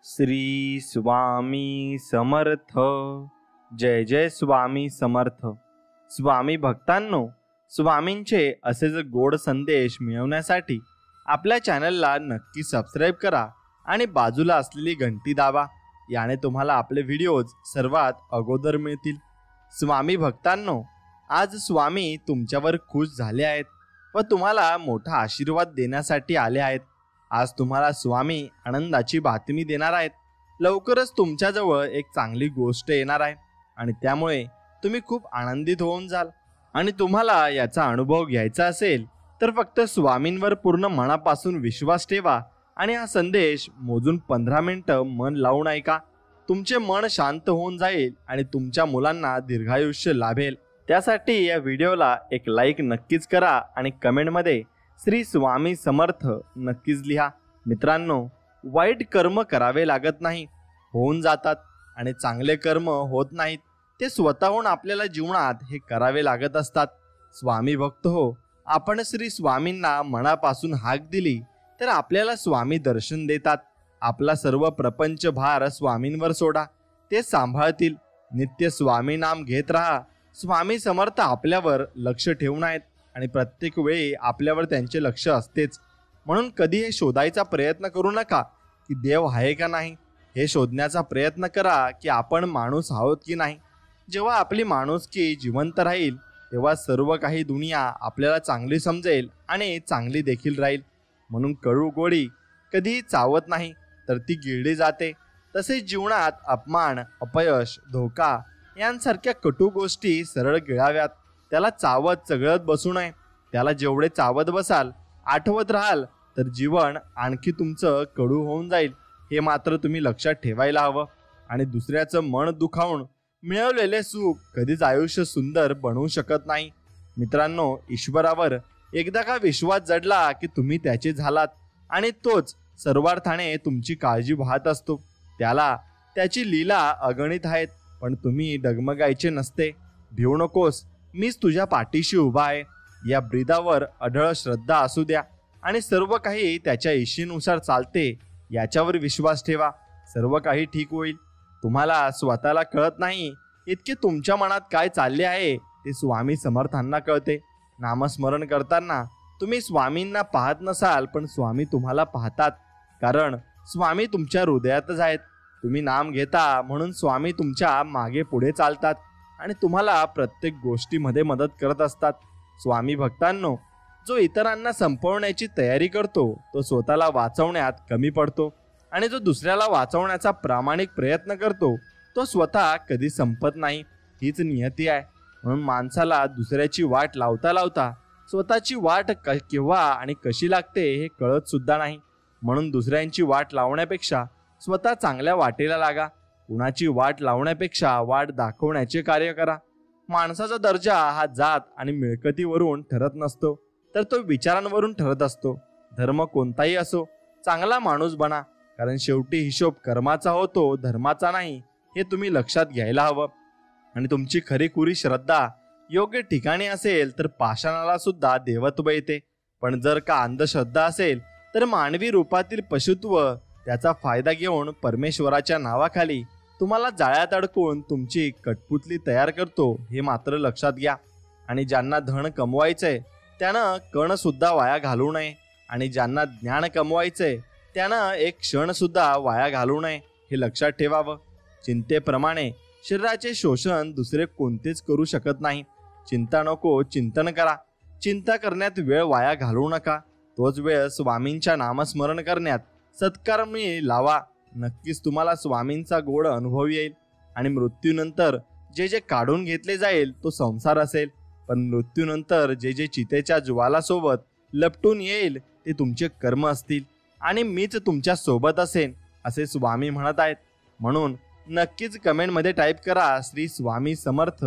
श्री स्वामी समर्थ. जय जय स्वामी समर्थ. स्वामी भक्तांनो, स्वामींचे असेच गोड संदेश मिळवण्यासाठी आपल्या चॅनलला नक्की सबस्क्राईब करा आणि बाजूला असलेली घंटी दाबा. याने तुम्हाला आपले व्हिडिओज सर्वात अगोदर मिळतील. स्वामी भक्तांनो, आज स्वामी तुमच्यावर खुश झाले आहेत व तुम्हाला मोठा आशीर्वाद देण्यासाठी आले आहेत. आज तुम्हाला स्वामी आनंदाची बातमी देणार आहेत. लवकरच तुमच्याजवळ एक चांगली गोष्ट येणार आहे आणि त्यामुळे तुम्ही खूप आनंदित होऊन जाल. आणि तुम्हाला याचा अनुभव घ्यायचा असेल तर फक्त स्वामींवर पूर्ण मनापासून विश्वास ठेवा आणि हा संदेश मोजून 15 मिनिटं मन लावून ऐका. तुमचे मन शांत होऊन जाईल आणि तुमच्या मुलांना दीर्घायुष्य लाभेल. त्यासाठी या व्हिडिओला एक लाईक नक्कीच करा आणि कमेंटमध्ये श्री स्वामी समर्थ नक्कीच लिहा. मित्रांनो, वाईट कर्म करावे लागत नाही, होऊन जातात. आणि चांगले कर्म होत नाहीत, ते स्वतःहून आपल्याला जीवनात हे करावे लागत असतात. स्वामी भक्त हो, आपण श्री स्वामींना मनापासून हाक दिली तर आपल्याला स्वामी दर्शन देतात. आपला सर्व प्रपंच भार स्वामींवर सोडा, ते सांभाळतील. नित्य स्वामी नाम घेत राहा. स्वामी समर्थ आपल्यावर लक्ष ठेवून आहेत आणि प्रत्येक वेळी आपल्यावर त्यांचे लक्ष असतेच. म्हणून कधी हे शोधायचा प्रयत्न करू नका की देव आहे का नाही. हे शोधण्याचा प्रयत्न करा की आपण माणूस आहोत की नाही. जेव्हा आपली माणुसकी जिवंत राहील तेव्हा सर्व काही दुनिया आपल्याला चांगली समजेल आणि चांगली देखील राहील. म्हणून कडू गोडी कधीही चावत नाही तर ती गिळली जाते. तसेच जीवनात अपमान, अपयश, धोका यांसारख्या कटू गोष्टी सरळ गिळाव्यात. त्याला चावत चघळत बसू नये. त्याला जेवढे चावत बसाल, आठवत राहाल तर जीवन आणखी तुमचं कडू होऊन जाईल. हे मात्र तुम्ही लक्षात ठेवायला हवं. आणि दुसऱ्याचं मन दुखावून मिळवलेले सुख कधीच आयुष्य सुंदर बनवू शकत नाही. मित्रांनो, ईश्वरावर एकदा का विश्वास जडला की तुम्ही त्याचे झालात आणि तोच सर्वार्थाने तुमची काळजी पाहत असतो. त्याची लीला अगणित आहेत, पण तुम्ही डगमगायचे नसते. भिवू नकोस, मीच तुझ्या पाठीशी उभा आहे. या ब्रीदावर अढळ श्रद्धा असू द्या आणि सर्व काही त्याच्या इच्छेनुसार चालते याच्यावर विश्वास ठेवा. सर्व काही ठीक होईल. तुम्हाला स्वतःला कळत नाही इतके तुमच्या मनात काय चालले आहे ते स्वामी समर्थांना कळते. नामस्मरण करताना तुम्ही स्वामींना पाहत नसाल, पण स्वामी तुम्हाला पाहतात. कारण स्वामी तुमच्या हृदयातच आहेत. तुम्ही नाम घेता म्हणून स्वामी तुमच्या मागे पुढे चालतात आणि तुम्हाला प्रत्येक गोष्टीमध्ये मदत करत असतात. स्वामी भक्तांनो, जो इतरांना संपवण्याची तयारी करतो तो स्वतःला वाचवण्यात कमी पडतो आणि जो दुसऱ्याला वाचवण्याचा प्रामाणिक प्रयत्न करतो तो स्वतः कधी संपत नाही. हीच नियती आहे. म्हणून माणसाला दुसऱ्याची वाट लावता लावता स्वतःची वाट केव्हा आणि कशी लागते हे कळत सुद्धा नाही. म्हणून दुसऱ्यांची वाट लावण्यापेक्षा स्वतः चांगल्या वाटेला लागा. कुणाची वाट लावण्यापेक्षा वाट दाखवण्याचे कार्य करा. माणसाचा दर्जा हा जात आणि मिळकतीवरून ठरत नसतो, तर तो विचारांवरून ठरत असतो. धर्म कोणताही असो, चांगला माणूस बना, कारण शेवटी हिशोब कर्माचा होतो, धर्माचा नाही. हे तुम्ही लक्षात घ्यायला हवं. आणि तुमची खरीखुरी श्रद्धा योग्य ठिकाणी असेल तर पाषाणाला सुद्धा देवत्व येते. पण जर का अंधश्रद्धा असेल तर मानवी रूपातील पशुत्व त्याचा फायदा घेऊन परमेश्वराच्या नावाखाली तुम्हाला जाळ्यात अडकून तुमची कठपुतली तयार करतो. हे मात्र लक्षात घ्या. आणि ज्यांना धन कमवायचंय त्यानं कण सुद्धा वाया घालवू नये. आणि ज्यांना ज्ञान कमवायचंय त्यानं एक क्षण सुद्धा वाया घालवू नये. हे लक्षात ठेवावं. चिंतेप्रमाणे शरीराचे शोषण दुसरे कोणतेच करू शकत नाही. चिंता नको, चिंतन करा. चिंता करण्यात वेळ वाया घालवू नका. तोच वेळ स्वामींच्या नामस्मरण करण्यात सत्कर्मी लावा. नक्कीच तुम्हाला स्वामींचा गोड अनुभव येईल. आणि मृत्यूनंतर जे जे काढून घेतले जाईल तो संसार असेल, पण मृत्यूनंतर जे जे चितेच्या ज्वालासोबत लपटून येईल ते तुमचे कर्म असतील. आणि मीच तुमच्या सोबत असेन असे स्वामी म्हणत आहेत. म्हणून नक्कीच कमेंटमध्ये टाईप करा श्री स्वामी समर्थ.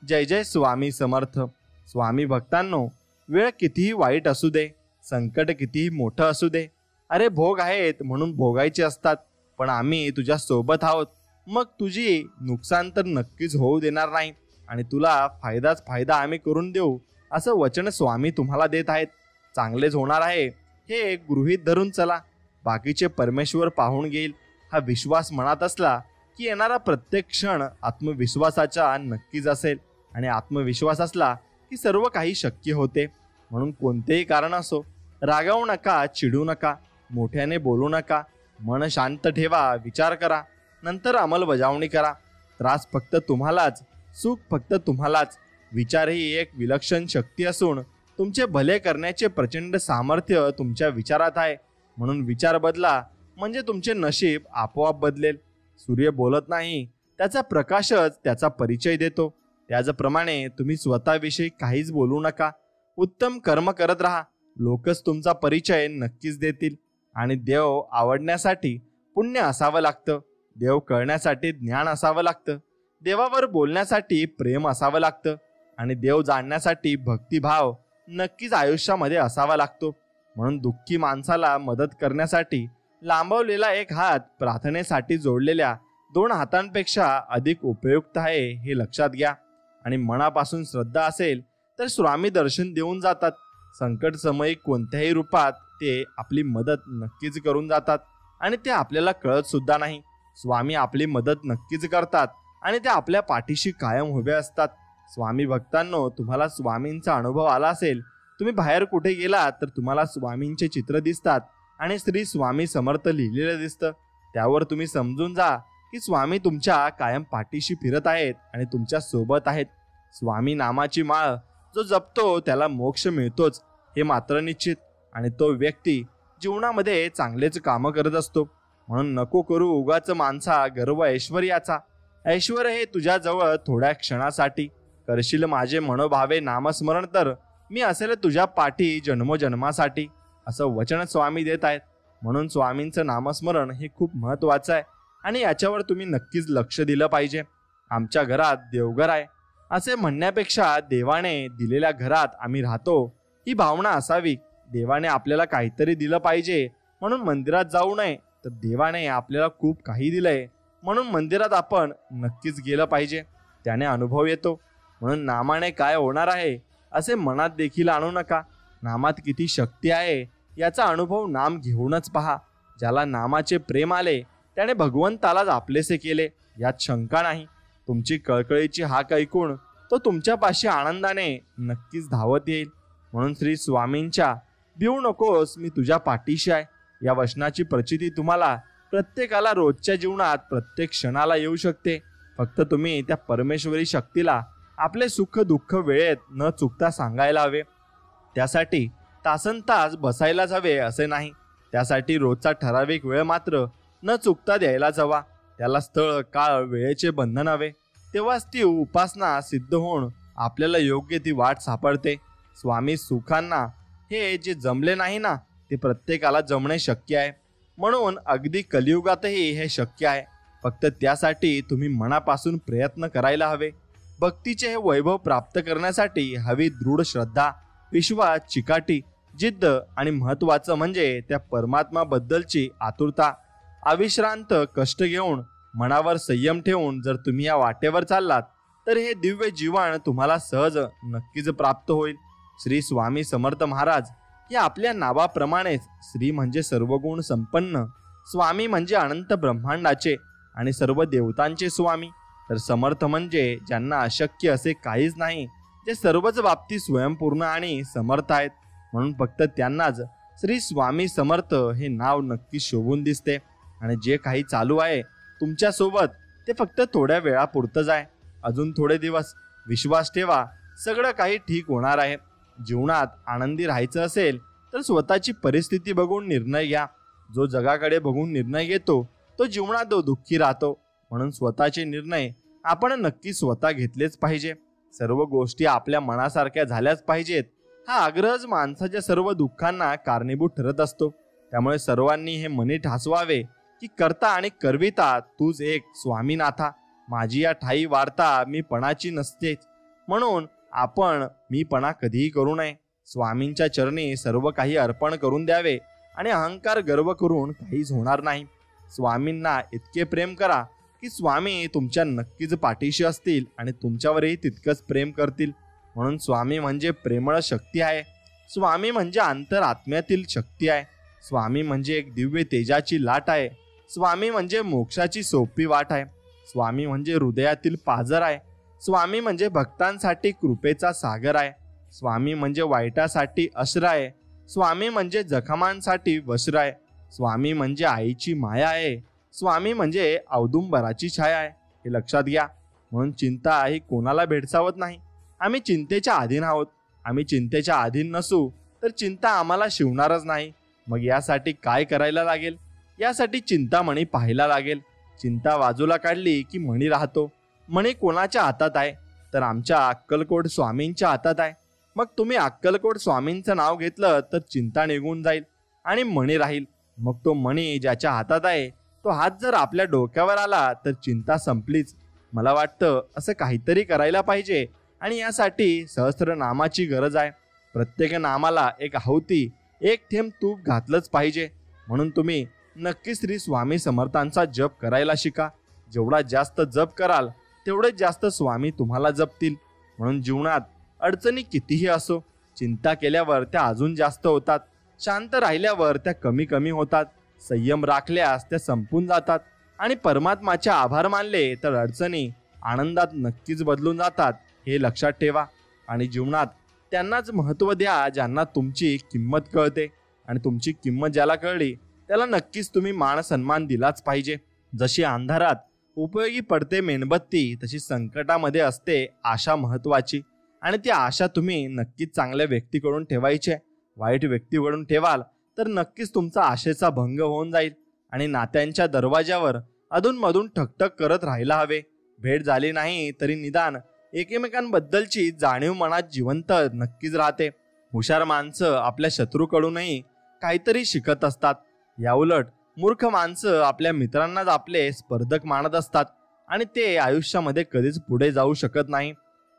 जय जय स्वामी समर्थ. स्वामी भक्तांनो, वेळ कितीही वाईट असू दे, संकट कितीही मोठं असू दे, अरे भोग आहेत म्हणून भोगायचे असतात. पण आम्ही तुझ्या सोबत आहोत. मग तुझी नुकसान तर नक्कीच होऊ देणार नाही आणि तुला फायदाच फायदा आम्ही करून देऊ असं वचन स्वामी तुम्हाला देत आहेत. चांगलेच होणार आहे हे गृहीत धरून चला. बाकीचे परमेश्वर पाहून घेईल. हा विश्वास मनात असला की येणारा प्रत्येक क्षण आत्मविश्वासाचा नक्कीच असेल, आणि आत्मविश्वास असला की सर्व काही शक्य होते. म्हणून कोणतेही कारण असो, रागावू नका, चिडू नका, मोठ्याने बोलू नका, मन शांत ठेवा, विचार करा, नंतर अंमलबजावणी करा. त्रास फक्त तुम्हालाच, सुख फक्त तुम्हालाच. विचार ही एक विलक्षण शक्ती असून तुमचे भले करण्याचे प्रचंड सामर्थ्य तुमच्या विचारात आहे. म्हणून विचार बदला, म्हणजे तुमचे नशीब आपोआप बदलेल. सूर्य बोलत नाही, त्याचा प्रकाशच त्याचा परिचय देतो. त्याचप्रमाणे तुम्ही स्वतःविषयी काहीच बोलू नका. उत्तम कर्म करत राहा, लोकच तुमचा परिचय नक्कीच देतील. आणि देव आवडण्यासाठी पुण्य असावं लागतं, देव कळण्यासाठी ज्ञान असावं लागतं, देवावर बोलण्यासाठी प्रेम असावं लागतं, आणि देव जाणण्यासाठी भक्तिभाव नक्कीच आयुष्यामध्ये असावा लागतो. म्हणून दुःखी माणसाला मदत करण्यासाठी लांबवलेला एक हात प्रार्थनेसाठी जोडलेल्या 2 हातांपेक्षा अधिक उपयुक्त आहे, हे लक्षात घ्या. आणि मनापासून श्रद्धा असेल तर स्वामी दर्शन देऊन जातात. संकट समयी कोणत्याही रूपात ते आपली मदत नक्कीच करून जातात, आणि ते आपल्याला कळत सुद्धा नाही. स्वामी आपली मदत नक्कीच करतात, आणि ते आपल्या पाठीशी कायम उभे असतात. स्वामी भक्तांनो, तुम्हाला स्वामींचा अनुभव आला असेल. तुम्ही बाहेर कुठे गेलात तर तुम्हाला स्वामींचे चित्र दिसतात, आणि श्री स्वामी समर्थ लिहिलेलं दिसतं. त्यावर तुम्ही समजून जा की स्वामी तुमच्या कायम पाठीशी फिरत आहेत आणि तुमच्या सोबत आहेत. स्वामी नामाची माळ जो जपतो त्याला मोक्ष मिळतोच, हे मात्र निश्चित. आणि तो व्यक्ती जीवनामध्ये चांगलेच कामं करत असतो. म्हणून नको करू उगाच माणसा गर्व ऐश्वर्याचा. ऐश्वर हे तुझ्याजवळ थोड्या क्षणासाठी. करशील माझे मनोभावे नामस्मरण तर मी असेल तुझ्या पाठी जन्मोजन्मासाठी, असं वचन स्वामी देत आहेत. म्हणून स्वामींचं नामस्मरण हे खूप महत्त्वाचं आहे, आणि याच्यावर तुम्ही नक्कीच लक्ष दिलं पाहिजे. आमच्या घरात देवघर आहे असे म्हणण्यापेक्षा देवाने दिलेल्या घरात आम्ही राहतो ही भावना असावी. देवाने आपल्याला काहीतरी दिलं पाहिजे म्हणून मंदिरात जाऊ नये, तर देवाने आपल्याला खूप काही दिलंय म्हणून मंदिरात आपण नक्कीच गेलं पाहिजे. त्याने अनुभव येतो. म्हणून नामाने काय होणार आहे असे मनात देखील आणू नका. नामात किती शक्ती आहे याचा अनुभव नाम घेऊनच पहा. ज्याला नामाचे प्रेम आले त्याने भगवंतालाच आपलेसे केले, यात शंका नाही. तुमची कळकळीची हाक ऐकून तो तुमच्यापाशी आनंदाने नक्कीच धावत येईल. म्हणून श्री स्वामींच्या भिवू नकोस मी तुझ्या पाठीशी आहे या वचनाची प्रचिती तुम्हाला प्रत्येकाला रोजच्या जीवनात प्रत्येक क्षणाला येऊ शकते. फक्त तुम्ही त्या परमेश्वरी शक्तीला आपले सुख दुःख वेळेत न चुकता सांगायला हवे. त्यासाठी तासनतास बसायलाच हवे असे नाही. त्यासाठी रोजचा ठराविक वेळ मात्र न चुकता द्यायलाच हवा. त्याला स्थळ काळ वेळेचे बंधन हवे. तेव्हाच ती उपासना सिद्ध होऊन आपल्याला योग्य ती वाट सापडते. स्वामी सुखांना हे जे जमले नाही ना ते प्रत्येकाला जमणे शक्य आहे. म्हणून अगदी कलियुगातही हे शक्य आहे. फक्त त्यासाठी तुम्ही मनापासून प्रयत्न करायला हवे. भक्तीचे हे वैभव प्राप्त करण्यासाठी हवी दृढ श्रद्धा, विश्वास, चिकाटी, जिद्द आणि महत्त्वाचं म्हणजे त्या परमात्माबद्दलची आतुरता. अविश्रांत कष्ट घेऊन मनावर संयम ठेवून जर तुम्ही या वाटेवर चाललात तर हे दिव्य जीवन तुम्हाला सहज नक्कीच प्राप्त होईल. श्री स्वामी समर्थ महाराज हे आपल्या नावाप्रमाणेच श्री म्हणजे सर्वगुण संपन्न, स्वामी म्हणजे अनंत ब्रह्मांडाचे आणि सर्व देवतांचे स्वामी, तर समर्थ म्हणजे ज्यांना अशक्य असे काहीच नाही, जे सर्वच बाबतीत स्वयंपूर्ण आणि समर्थ आहेत. म्हणून फक्त त्यांनाच श्री स्वामी समर्थ हे नाव नक्की शोभून दिसते. आणि जे काही चालू आहे तुमच्यासोबत ते फक्त थोड्या वेळापुरतंच आहे. अजून थोडे दिवस विश्वास ठेवा, सगळं काही ठीक होणार आहे. जीवनात आनंदी राहायचं असेल तर स्वतःची परिस्थिती बघून निर्णय घ्या. जो जगाकडे बघून निर्णय घेतो तो जीवनात दुःखी राहतो. म्हणून स्वतःचे निर्णय आपण नक्की स्वतः घेतलेच पाहिजे. सर्व गोष्टी आपल्या मनासारख्या झाल्याच पाहिजेत हा आग्रहच माणसाच्या सर्व दुःखांना कारणीभूत ठरत असतो. त्यामुळे सर्वांनी हे मनी ठासवावे की करता आणि करविता तूच एक स्वामीनाथा, माझी या ठाई वार्ता मी पणाची नसतेच. म्हणून आपण मीपणा कधीही करू नये. स्वामींच्या चरणी सर्व काही अर्पण करून द्यावे आणि अहंकार गर्व करून काहीच होणार नाही. स्वामींना इतके प्रेम करा की स्वामी तुमच्या नक्कीच पाठीशी असतील आणि तुमच्यावरही तितकंच प्रेम करतील. म्हणून स्वामी म्हणजे प्रेमळ शक्ती आहे. स्वामी म्हणजे अंतरात्म्यातील शक्ती आहे. स्वामी म्हणजे एक दिव्य तेजाची लाट आहे. स्वामी म्हणजे मोक्षाची सोपी वाट आहे. स्वामी म्हणजे हृदयातील पाझर आहे. स्वामी म्हणजे भक्तांसाठी कृपेचा सागर आहे. स्वामी म्हणजे वाईटासाठी अश्र आहे. स्वामी म्हणजे जखमांसाठी वस्त्र आहे. स्वामी म्हणजे आईची माया आहे. स्वामी म्हणजे औदुंबराची छाया आहे. हे लक्षात घ्या. म्हणून चिंता ही कोणाला भेडसावत नाही. आम्ही चिंतेच्या अधीन आहोत. आम्ही चिंतेच्या अधीन नसू तर चिंता आम्हाला शिवणारच नाही. मग यासाठी काय करायला लागेल? यासाठी चिंतामणी पाहायला लागेल. चिंता बाजूला काढली की मणी राहतो. मणी कोणाच्या हातात आहे? तर आमच्या अक्कलकोट स्वामींच्या हातात आहे. मग तुम्ही अक्कलकोट स्वामींचं नाव घेतलं तर चिंता निघून जाईल आणि मणी राहील. मग तो मणी ज्याच्या हातात आहे तो हात जर आपल्या डोक्यावर आला तर चिंता संपलीच. मला वाटतं असं काहीतरी करायला पाहिजे आणि यासाठी सहस्त्रनामाची गरज आहे. प्रत्येक नामाला एक आहुती, एक थेंब तूप घातलंच पाहिजे. म्हणून तुम्ही नक्की श्री स्वामी समर्थांचा जप करायला शिका. जेवढा जास्त जप कराल तेवढेच जास्त स्वामी तुम्हाला जपतील. म्हणून जीवनात अडचणी कितीही असो, चिंता केल्यावर त्या अजून जास्त होतात. शांत राहिल्यावर त्या कमी कमी होतात. संयम राखल्यास त्या संपून जातात. आणि परमात्माचे आभार मानले तर अडचणी आनंदात नक्कीच बदलून जातात. हे लक्षात ठेवा. आणि जीवनात त्यांनाच महत्त्व द्या ज्यांना तुमची किंमत कळते. आणि तुमची किंमत ज्याला कळली त्याला नक्कीच तुम्ही मान सन्मान दिलाच पाहिजे. जशी अंधारात उपयोगी पडते मेणबत्ती तशी संकटामध्ये असते आशा महत्त्वाची. आणि ती आशा तुम्ही नक्कीच चांगल्या व्यक्तीकडून ठेवायची. वाईट व्यक्तीकडून ठेवाल तर नक्कीच तुमचा आशेचा भंग होऊन जाईल. आणि नात्यांच्या दरवाजावर अधूनमधून ठकठक करत राहायला हवे. भेट झाली नाही तरी निदान एकमेकांबद्दलची जाणीव मनात जिवंत नक्कीच राहते. हुशार माणसं आपल्या शत्रूकडूनही काहीतरी शिकत असतात. याउलट मूर्ख माणसं आपल्या मित्रांनाच आपले स्पर्धक मानत असतात आणि ते आयुष्यामध्ये कधीच पुढे जाऊ शकत नाही.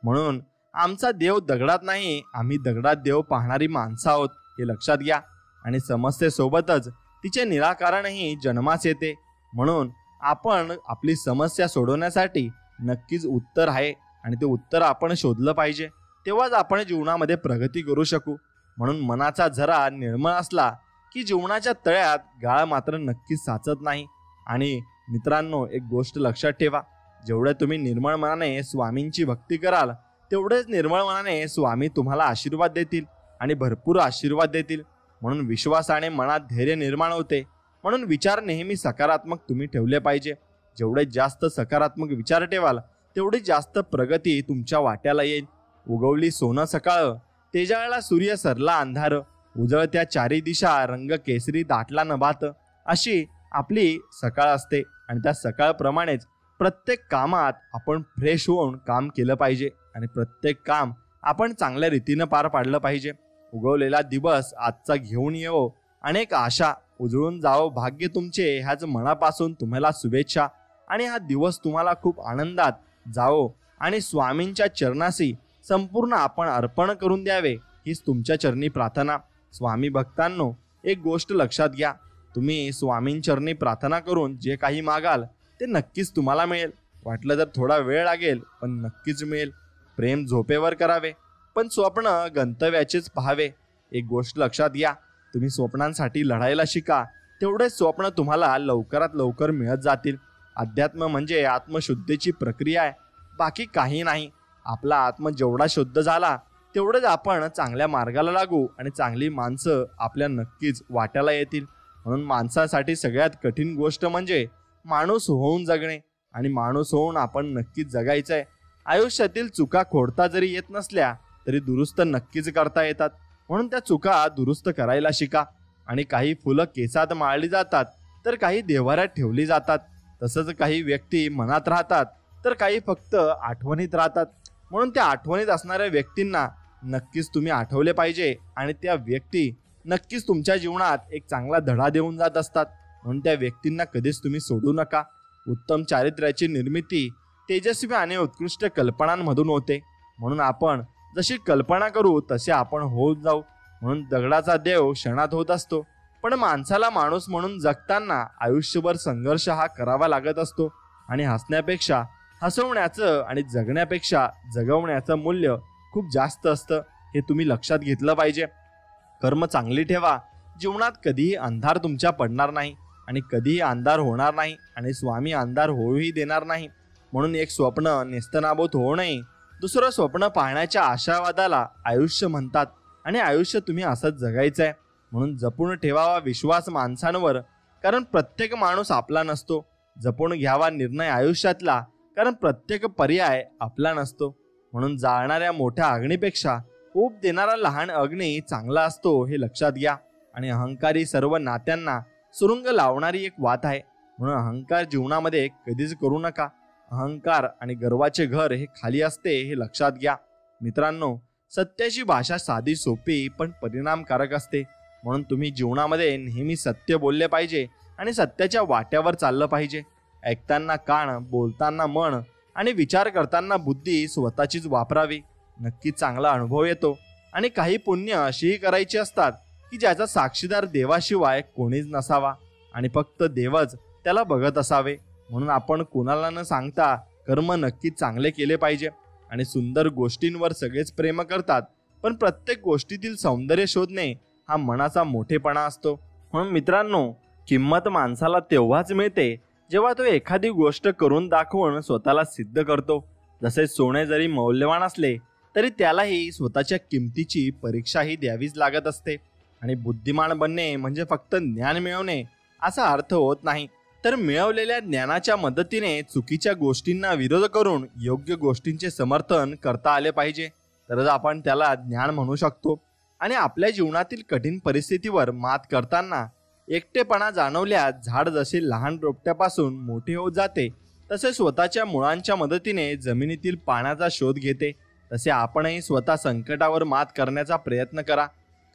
म्हणून आमचा देव दगडात नाही, आम्ही दगडात देव पाहणारी माणसं आहोत. हे लक्षात घ्या. आणि समस्येसोबतच तिचे निराकरणही जन्मास येते. म्हणून आपण आपली समस्या सोडवण्यासाठी नक्कीच उत्तर आहे आणि ते उत्तर आपण शोधलं पाहिजे. तेव्हाच आपण जीवनामध्ये प्रगती करू शकू. म्हणून मनाचा झरा निर्मळ असला की जीवनाच्या तळ्यात गाळ मात्र नक्कीच साचत नाही. आणि मित्रांनो, एक गोष्ट लक्षात ठेवा. जेवढे तुम्ही निर्मळ मनाने स्वामींची भक्ती कराल तेवढेच निर्मळ मनाने स्वामी तुम्हाला आशीर्वाद देतील आणि भरपूर आशीर्वाद देतील. म्हणून विश्वासाने मनात धैर्य निर्माण होते. म्हणून विचार नेहमी सकारात्मक तुम्ही ठेवले पाहिजे. जेवढे जास्त सकारात्मक विचार ठेवाल तेवढी जास्त प्रगती तुमच्या वाट्याला येईल. उगवली सोनं सकाळ, तेजाळला सूर्य सरला अंधार, उजळत्या चारी दिशा रंग केसरी दाटला नभात. अशी आपली सकाळ असते आणि त्या सकाळप्रमाणेच प्रत्येक कामात आपण फ्रेश होऊन काम केलं पाहिजे आणि प्रत्येक काम आपण चांगल्या रीतीनं पार पाडलं पाहिजे. उगवलेला दिवस आजचा घेऊन येवो अनेक आशा, उजळून जावो भाग्य तुमचे ह्याच मनापासून तुम्हाला शुभेच्छा. आणि हा दिवस तुम्हाला खूप आनंदात जावो आणि स्वामींच्या चरणाशी संपूर्ण आपण अर्पण करून द्यावे हीच तुमच्या चरणी प्रार्थना. स्वामी भक्तांनो, एक गोष्ट लक्षात घ्या. तुम्ही स्वामींचरणी प्रार्थना करून जे काही मागाल ते नक्कीच तुम्हाला मिळेल. वाटलं तर थोडा वेळ लागेल पण नक्कीच मिळेल. प्रेम झोपेवर करावे पण स्वप्न गंतव्याचेच पाहावे. एक गोष्ट लक्षात घ्या. तुम्ही स्वप्नांसाठी लढायला शिका तेवढेच स्वप्न तुम्हाला लवकरात लवकर मिळत जातील. अध्यात्म म्हणजे आत्मशुद्धीची प्रक्रिया आहे, बाकी काही नाही. आपला आत्मा जेवढा शुद्ध झाला तेवढंच आपण चांगल्या मार्गाला लागू आणि चांगली माणसं आपल्या नक्कीच वाट्याला येतील. म्हणून माणसासाठी सगळ्यात कठीण गोष्ट म्हणजे माणूस होऊन जगणे आणि माणूस होऊन आपण नक्कीच जगायचं आहे. आयुष्यातील चुका खोडता जरी येत नसल्या तरी दुरुस्त नक्कीच करता येतात. म्हणून त्या चुका दुरुस्त करायला शिका. आणि काही फुलं केसात माळली जातात तर काही देव्हाऱ्यात ठेवली जातात. तसंच काही व्यक्ती मनात राहतात तर काही फक्त आठवणीत राहतात. म्हणून त्या आठवणीत असणाऱ्या व्यक्तींना नक्कीच तुम्ही आठवले पाहिजे आणि त्या व्यक्ती नक्कीच तुमच्या जीवनात एक चांगला धडा देऊन जात असतात. म्हणून त्या व्यक्तींना कधीच तुम्ही सोडू नका. उत्तम चारित्र्याची निर्मिती तेजस्वी आणि उत्कृष्ट कल्पनांमधून होते. म्हणून आपण जशी कल्पना करू तसे आपण होत जाऊ. म्हणून दगडाचा देव क्षणात होत असतो पण माणसाला माणूस म्हणून जगताना आयुष्यभर संघर्ष हा करावा लागत असतो. आणि हसण्यापेक्षा हसवण्याचं आणि जगण्यापेक्षा जगवण्याचं मूल्य खूप जास्त असतं. हे तुम्ही लक्षात घेतलं पाहिजे. कर्म चांगली ठेवा. जीवनात कधीही अंधार तुमच्या पडणार नाही. आणि कधीही अंधार होणार नाही आणि स्वामी अंधार होऊही देणार नाही. म्हणून एक स्वप्न नेस्तनाबूत होऊ नये. दुसरं स्वप्न पाहण्याच्या आशावादाला आयुष्य म्हणतात आणि आयुष्य तुम्ही असंच जगायचं आहे. म्हणून जपून ठेवावा विश्वास माणसांवर, कारण प्रत्येक माणूस आपला नसतो. जपून घ्यावा निर्णय आयुष्यातला, कारण प्रत्येक पर्याय आपला नसतो. म्हणून जाळणाऱ्या मोठ्या अग्नीपेक्षा ऊब देणारा लहान अग्नी चांगला असतो हे लक्षात घ्या. आणि अहंकारी सर्व नात्यांना सुरुंग लावणारी एक वात आहे. म्हणून अहंकार जीवनामध्ये कधीच करू नका. अहंकार आणि गर्वाचे घर हे खाली असते हे लक्षात घ्या. मित्रांनो, सत्याची भाषा साधी सोपी पण परिणामकारक असते. म्हणून तुम्ही जीवनामध्ये नेहमी सत्य बोलले पाहिजे आणि सत्याच्या वाट्यावर चाललं पाहिजे. ऐकताना कान, बोलताना मन आणि विचार करताना बुद्धी स्वतःचीच वापरावी. नक्कीच चांगला अनुभव येतो. आणि काही पुण्य अशीही करायची असतात की ज्याचा साक्षीदार देवाशिवाय कोणीच नसावा आणि फक्त देवच त्याला बघत असावे. म्हणून आपण कोणाला न सांगता कर्म नक्कीच चांगले केले पाहिजे. आणि सुंदर गोष्टींवर सगळेच प्रेम करतात, पण प्रत्येक गोष्टीतील सौंदर्य शोधणे हा मनाचा मोठेपणा असतो. म्हणून मित्रांनो, किंमत माणसाला तेव्हाच मिळते जेव्हा तो एखादी गोष्ट करून दाखवून स्वतःला सिद्ध करतो. जसे सोने जरी मौल्यवान असले तरी त्यालाही स्वतःच्या किमतीची परीक्षाही द्यावीच लागत असते. आणि बुद्धिमान बनणे म्हणजे फक्त ज्ञान मिळवणे असा अर्थ होत नाही, तर मिळवलेल्या ज्ञानाच्या मदतीने चुकीच्या गोष्टींना विरोध करून योग्य गोष्टींचे समर्थन करता आले पाहिजे, तरच आपण त्याला ज्ञान म्हणू शकतो. आणि आपल्या जीवनातील कठीण परिस्थितीवर मात करताना एकटेपणा जाणवल्यास झाड जसे लहान रोपट्यापासून मोठे होत जाते, तसे स्वतःच्या मुळांच्या मदतीने जमिनीतील पाण्याचा शोध घेते, तसे आपणही स्वतः संकटावर मात करण्याचा प्रयत्न करा.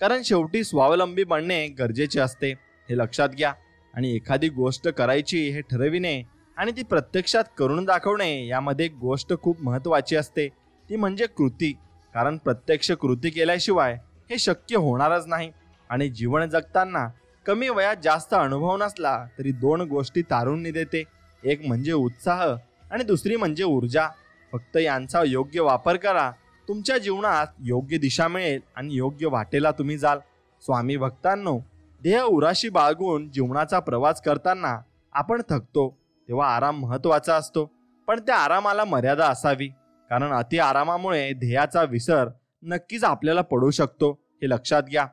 कारण शेवटी स्वावलंबी बनणे गरजेचे असते हे लक्षात घ्या. आणि एखादी गोष्ट करायची हे ठरविणे आणि ती प्रत्यक्षात करून दाखवणे यामध्ये एक गोष्ट खूप महत्त्वाची असते, ती म्हणजे कृती. कारण प्रत्यक्ष कृती केल्याशिवाय हे शक्य होणारच नाही. आणि जीवन जगताना कमी वयात जास्त अनुभव नसला तरी दोन गोष्टी तारुण्य देते, एक म्हणजे उत्साह आणि दुसरी म्हणजे ऊर्जा. फक्त यांचा योग्य वापर करा, तुमच्या जीवनात योग्य दिशा मिळेल आणि योग्य वाटेला तुम्ही जाल. स्वामी भक्तांनो, देह उराशी बाळगून जीवनाचा प्रवास करताना आपण थकतो, तेव्हा आराम महत्त्वाचा असतो, पण त्या आरामाला मर्यादा असावी. कारण अति आरामामुळे ध्येयाचा विसर नक्कीच आपल्याला पडू शकतो हे लक्षात घ्या.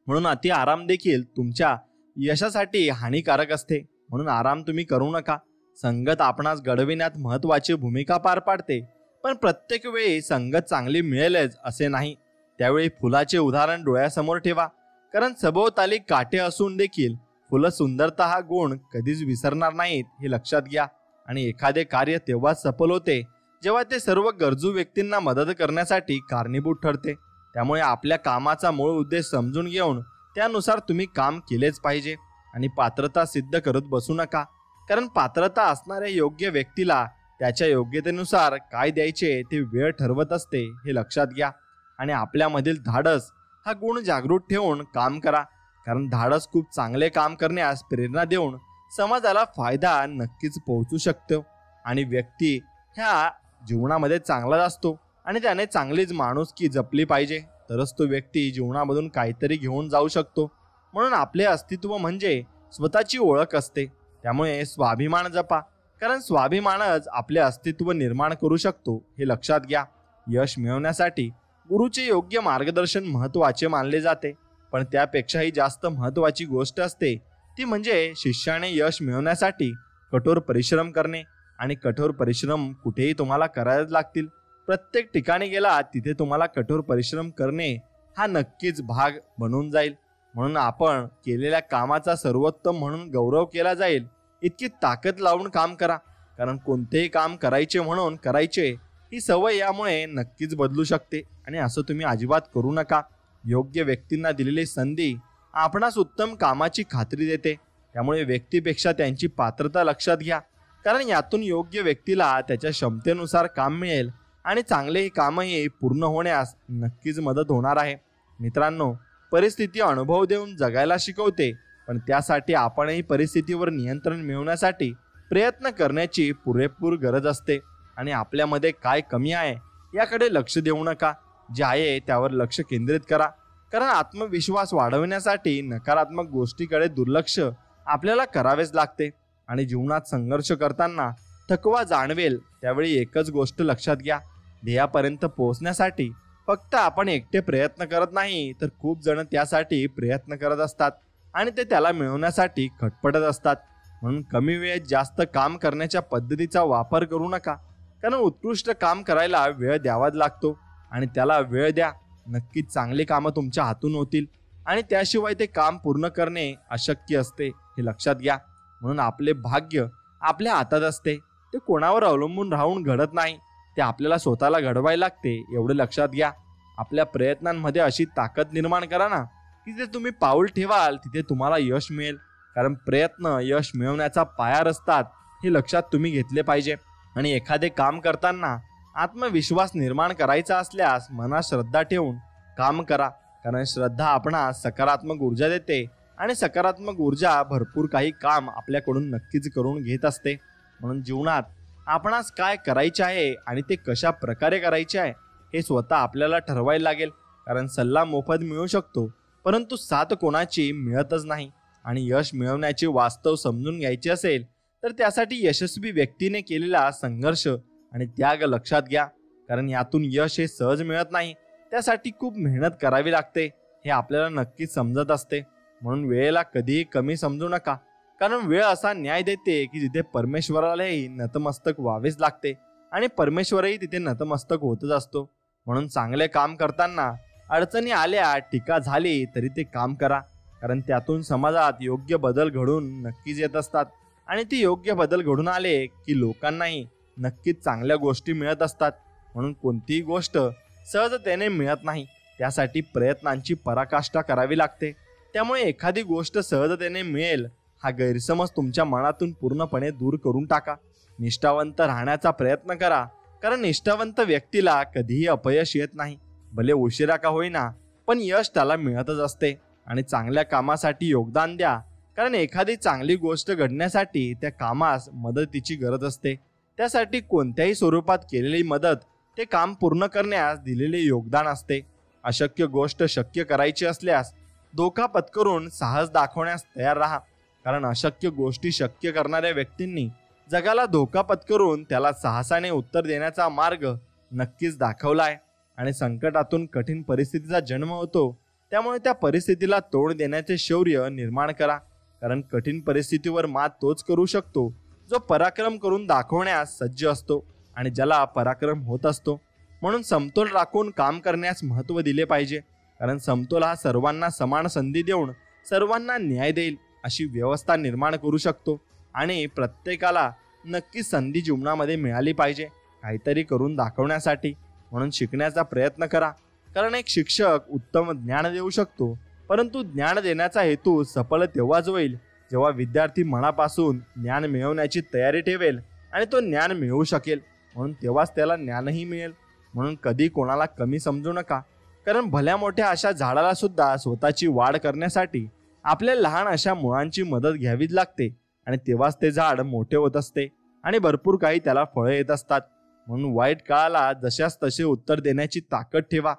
म्हणून अति आराम देखील तुमच्या यशासाठी हानिकारक असते. म्हणून आराम तुम्ही करू नका. संगत आपणास घडविण्यात महत्त्वाची भूमिका पार पाडते, पण प्रत्येक वेळी संगत चांगली मिळेलच असे नाही. त्यावेळी फुलाचे उदाहरण डोळ्यासमोर ठेवा, कारण सभोवताली काटे असून देखील फुलं सुंदरता हा गुण कधीच विसरणार नाहीत हे लक्षात घ्या. आणि एखादे कार्य तेव्हाच सफल होते जेव्हा ते सर्व गरजू व्यक्तींना मदत करण्यासाठी कारणीभूत ठरते. त्यामुळे आपल्या कामाचा मूळ उद्देश समजून घेऊन त्यानुसार तुम्ही काम केलेच पाहिजे. आणि पात्रता सिद्ध करत बसू नका, कारण पात्रता असणाऱ्या योग्य व्यक्तीला त्याच्या योग्यतेनुसार काय द्यायचे ते वेळ ठरवत असते हे लक्षात घ्या. आणि आपल्यामधील धाडस हा गुण जागृत ठेवून काम करा, कारण धाडस खूप चांगले काम करण्यास प्रेरणा देऊन समाजाला फायदा नक्कीच पोहोचू शकतो. आणि व्यक्ती ह्या जीवनामध्ये चांगलाच असतो आणि त्याने चांगलीच माणुसकी जपली पाहिजे, तरच तो व्यक्ती जीवनामधून काहीतरी घेऊन जाऊ शकतो. म्हणून आपले अस्तित्व म्हणजे स्वतःची ओळख असते. त्यामुळे स्वाभिमान जपा, कारण स्वाभिमानच आपले अस्तित्व निर्माण करू शकतो हे लक्षात घ्या. यश मिळवण्यासाठी गुरुचे योग्य मार्गदर्शन महत्त्वाचे मानले जाते, पण त्यापेक्षाही जास्त महत्त्वाची गोष्ट असते ती म्हणजे शिष्याने यश मिळवण्यासाठी कठोर परिश्रम करणे. आणि कठोर परिश्रम कुठेही तुम्हाला करायलाच लागतील. प्रत्येक ठिकाणी गेला तिथे तुम्हाला कठोर परिश्रम करणे हा नक्कीच भाग बनून जाईल. म्हणून आपण केलेल्या कामाचा सर्वोत्तम म्हणून गौरव केला जाईल इतकी ताकद लावून काम करा, कारण कोणतेही काम करायचे म्हणून करायचे ही सवय यामुळे नक्कीच बदलू शकते. आणि असं तुम्ही अजिबात करू नका. योग्य व्यक्तींना दिलेली संधी आपणास उत्तम कामाची खात्री देते. त्यामुळे व्यक्तीपेक्षा त्यांची पात्रता लक्षात घ्या, कारण यातून योग्य व्यक्तीला त्याच्या क्षमतेनुसार काम मिळेल आणि चांगले कामही पूर्ण होण्यास नक्कीच मदत होणार आहे. मित्रांनो, परिस्थिती अनुभव देऊन जगायला शिकवते, पण त्यासाठी आपणही परिस्थितीवर नियंत्रण मिळवण्यासाठी प्रयत्न करण्याची पुरेपूर गरज असते. आणि आपल्यामध्ये काय कमी आहे याकडे लक्ष देऊ नका, जे आहे त्यावर लक्ष केंद्रित करा. कारण आत्मविश्वास वाढवण्यासाठी नकारात्मक गोष्टीकडे दुर्लक्ष आपल्याला करावेच लागते. आणि जीवनात संघर्ष करताना थकवा जाणवेल त्यावेळी एकच गोष्ट लक्षात घ्या, ध्येयापर्यंत पोहोचण्यासाठी फक्त आपण एकटे प्रयत्न करत नाही, तर खूप जण त्यासाठी प्रयत्न करत असतात आणि ते त्याला मिळवण्यासाठी खटपटत असतात. म्हणून कमी वेळेत जास्त काम करण्याच्या पद्धतीचा वापर करू नका, कारण उत्कृष्ट काम करायला वेळ द्यावाच लागतो आणि त्याला वेळ द्या. नक्कीच चांगली कामं तुमच्या हातून होतील आणि त्याशिवाय ते काम पूर्ण करणे अशक्य असते, हे लक्षात घ्या. म्हणून आपले भाग्य आपल्या हातात असते, ते कोणावर अवलंबून राहून घडत नाही, ते आपल्याला स्वतःला घडवायला लागते, एवढे लक्षात घ्या. आपल्या प्रयत्नांमध्ये अशी ताकद निर्माण करा ना की जे तुम्ही पाऊल ठेवाल तिथे तुम्हाला यश मिळेल, कारण प्रयत्न यश मिळवण्याचा पाया असतात, हे लक्षात तुम्ही घेतले पाहिजे. आणि एखादे काम करताना आत्मविश्वास निर्माण करायचा असल्यास मनात श्रद्धा ठेवून काम करा, कारण श्रद्धा आपणास सकारात्मक ऊर्जा देते आणि सकारात्मक ऊर्जा भरपूर काही काम आपल्याकडून नक्कीच करून घेत असते. म्हणून जीवनात आपणास काय करायचे आहे आणि ते कशा प्रकारे करायचे आहे हे स्वतः आपल्याला ठरवायला लागेल, कारण सल्ला मोफत मिळू शकतो परंतु साथ कोणाची मिळतच नाही. आणि यश मिळवण्याचे वास्तव समजून घ्यायचे असेल तर त्यासाठी यशस्वी व्यक्तीने केलेला संघर्ष आणि त्याग लक्षात घ्या, कारण यातून यश हे सहज मिळत नाही, त्यासाठी खूप मेहनत करावी लागते, हे आपल्याला नक्कीच समजत असते. म्हणून वेळेला कधीही कमी समजू नका, कारण वेळ असा न्याय देते की जिथे परमेश्वरालाही नतमस्तक व्हावेच लागते आणि परमेश्वरही तिथे नतमस्तक होतच असतो. म्हणून चांगले काम करताना अडचणी आल्या, टीका झाली तरी ते काम करा, कारण त्यातून समाजात योग्य बदल घडून नक्कीच येत असतात आणि ते योग्य बदल घडून आले की लोकांनाही नक्कीच चांगल्या गोष्टी मिळत असतात. म्हणून कोणतीही गोष्ट सहजतेने मिळत नाही, त्यासाठी प्रयत्नांची पराकाष्ठा करावी लागते. त्यामुळे एखादी गोष्ट सहजतेने मिळेल हा गैरसमज तुमच्या मनातून पूर्णपणे दूर करून टाका. निष्ठावंत राहण्याचा प्रयत्न करा, कारण निष्ठावंत व्यक्तीला कधीही अपयश येत नाही, भले उशिरा का होईना, पण यश त्याला मिळतच असते. आणि चांगल्या कामासाठी योगदान द्या, कारण एखादी चांगली गोष्ट घडण्यासाठी त्या कामास मदतीची गरज असते. त्यासाठी कोणत्याही स्वरूपात केलेली मदत ते काम पूर्ण करण्यास दिलेले योगदान असते. अशक्य गोष्ट शक्य करायची असल्यास धोका पत्करून साहस दाखवण्यास तयार राहा, कारण अशक्य गोष्टी शक्य करणाऱ्या व्यक्तींनी जगाला धोका पत्करून त्याला साहसाने उत्तर देण्याचा मार्ग नक्कीच दाखवला आहे. आणि संकटातून कठीण परिस्थितीचा जन्म होतो, त्यामुळे त्या परिस्थितीला तोड देण्याचे शौर्य निर्माण करा, कारण कठीण परिस्थितीवर मात तोच करू शकतो जो पराक्रम करून दाखवण्यास सज्ज असतो आणि ज्याला पराक्रम होत असतो. म्हणून समतोल राखून काम करण्यास महत्त्व दिले पाहिजे, कारण समतोल हा सर्वांना समान संधी देऊन सर्वांना न्याय देईल अशी व्यवस्था निर्माण करू शकतो. आणि प्रत्येकाला नक्कीच संधी जीवनामध्ये मिळाली पाहिजे काहीतरी करून दाखवण्यासाठी. म्हणून शिकण्याचा प्रयत्न करा, कारण एक शिक्षक उत्तम ज्ञान देऊ शकतो, परंतु ज्ञान देण्याचा हेतू सफल तेव्हाच होईल जेव्हा विद्यार्थी मनापासून ज्ञान मिळवण्याची तयारी ठेवेल आणि तो ज्ञान मिळवू शकेल, म्हणून तेव्हाच त्याला ज्ञानही मिळेल. म्हणून कधी कोणाला कमी समजू नका, कारण भल्या मोठ्या अशा झाडाला सुद्धा स्वतःची वाढ करण्यासाठी आपल्या लहान अशा मुळांची मदत घ्यावीच लागते आणि तेव्हाच ते झाड मोठे होत असते आणि भरपूर काही त्याला फळं येत असतात. म्हणून वाईट काळाला जशास तसे उत्तर देण्याची ताकद ठेवा,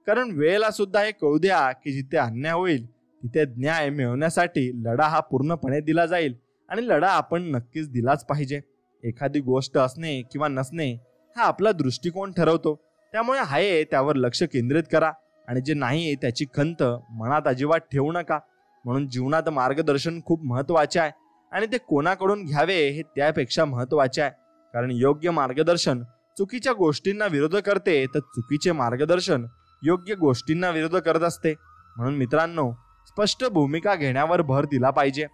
कारण वेळेला सुद्धा हे कळू द्या की जिथे अन्याय होईल तिथे न्याय मिळवण्यासाठी लढा हा पूर्णपणे दिला जाईल आणि लढा आपण नक्कीच दिलाच पाहिजे. एखादी गोष्ट असणे किंवा नसणे हा आपला दृष्टिकोन ठरवतो, त्यामुळे आहे त्यावर लक्ष केंद्रित करा आणि जे नाही त्याची खंत मनात अजिबात ठेवू नका. म्हणून जीवनात मार्गदर्शन खूप महत्त्वाचे आहे आणि ते कोणाकडून घ्यावे हे त्यापेक्षा महत्त्वाचे आहे, कारण योग्य मार्गदर्शन चुकीच्या गोष्टींना विरोध करते तर चुकीचे मार्गदर्शन योग्य गोष्टींना विरोध करत असते. म्हणून मित्रांनो, स्पष्ट भूमिका घेण्यावर भर दिला पाहिजे,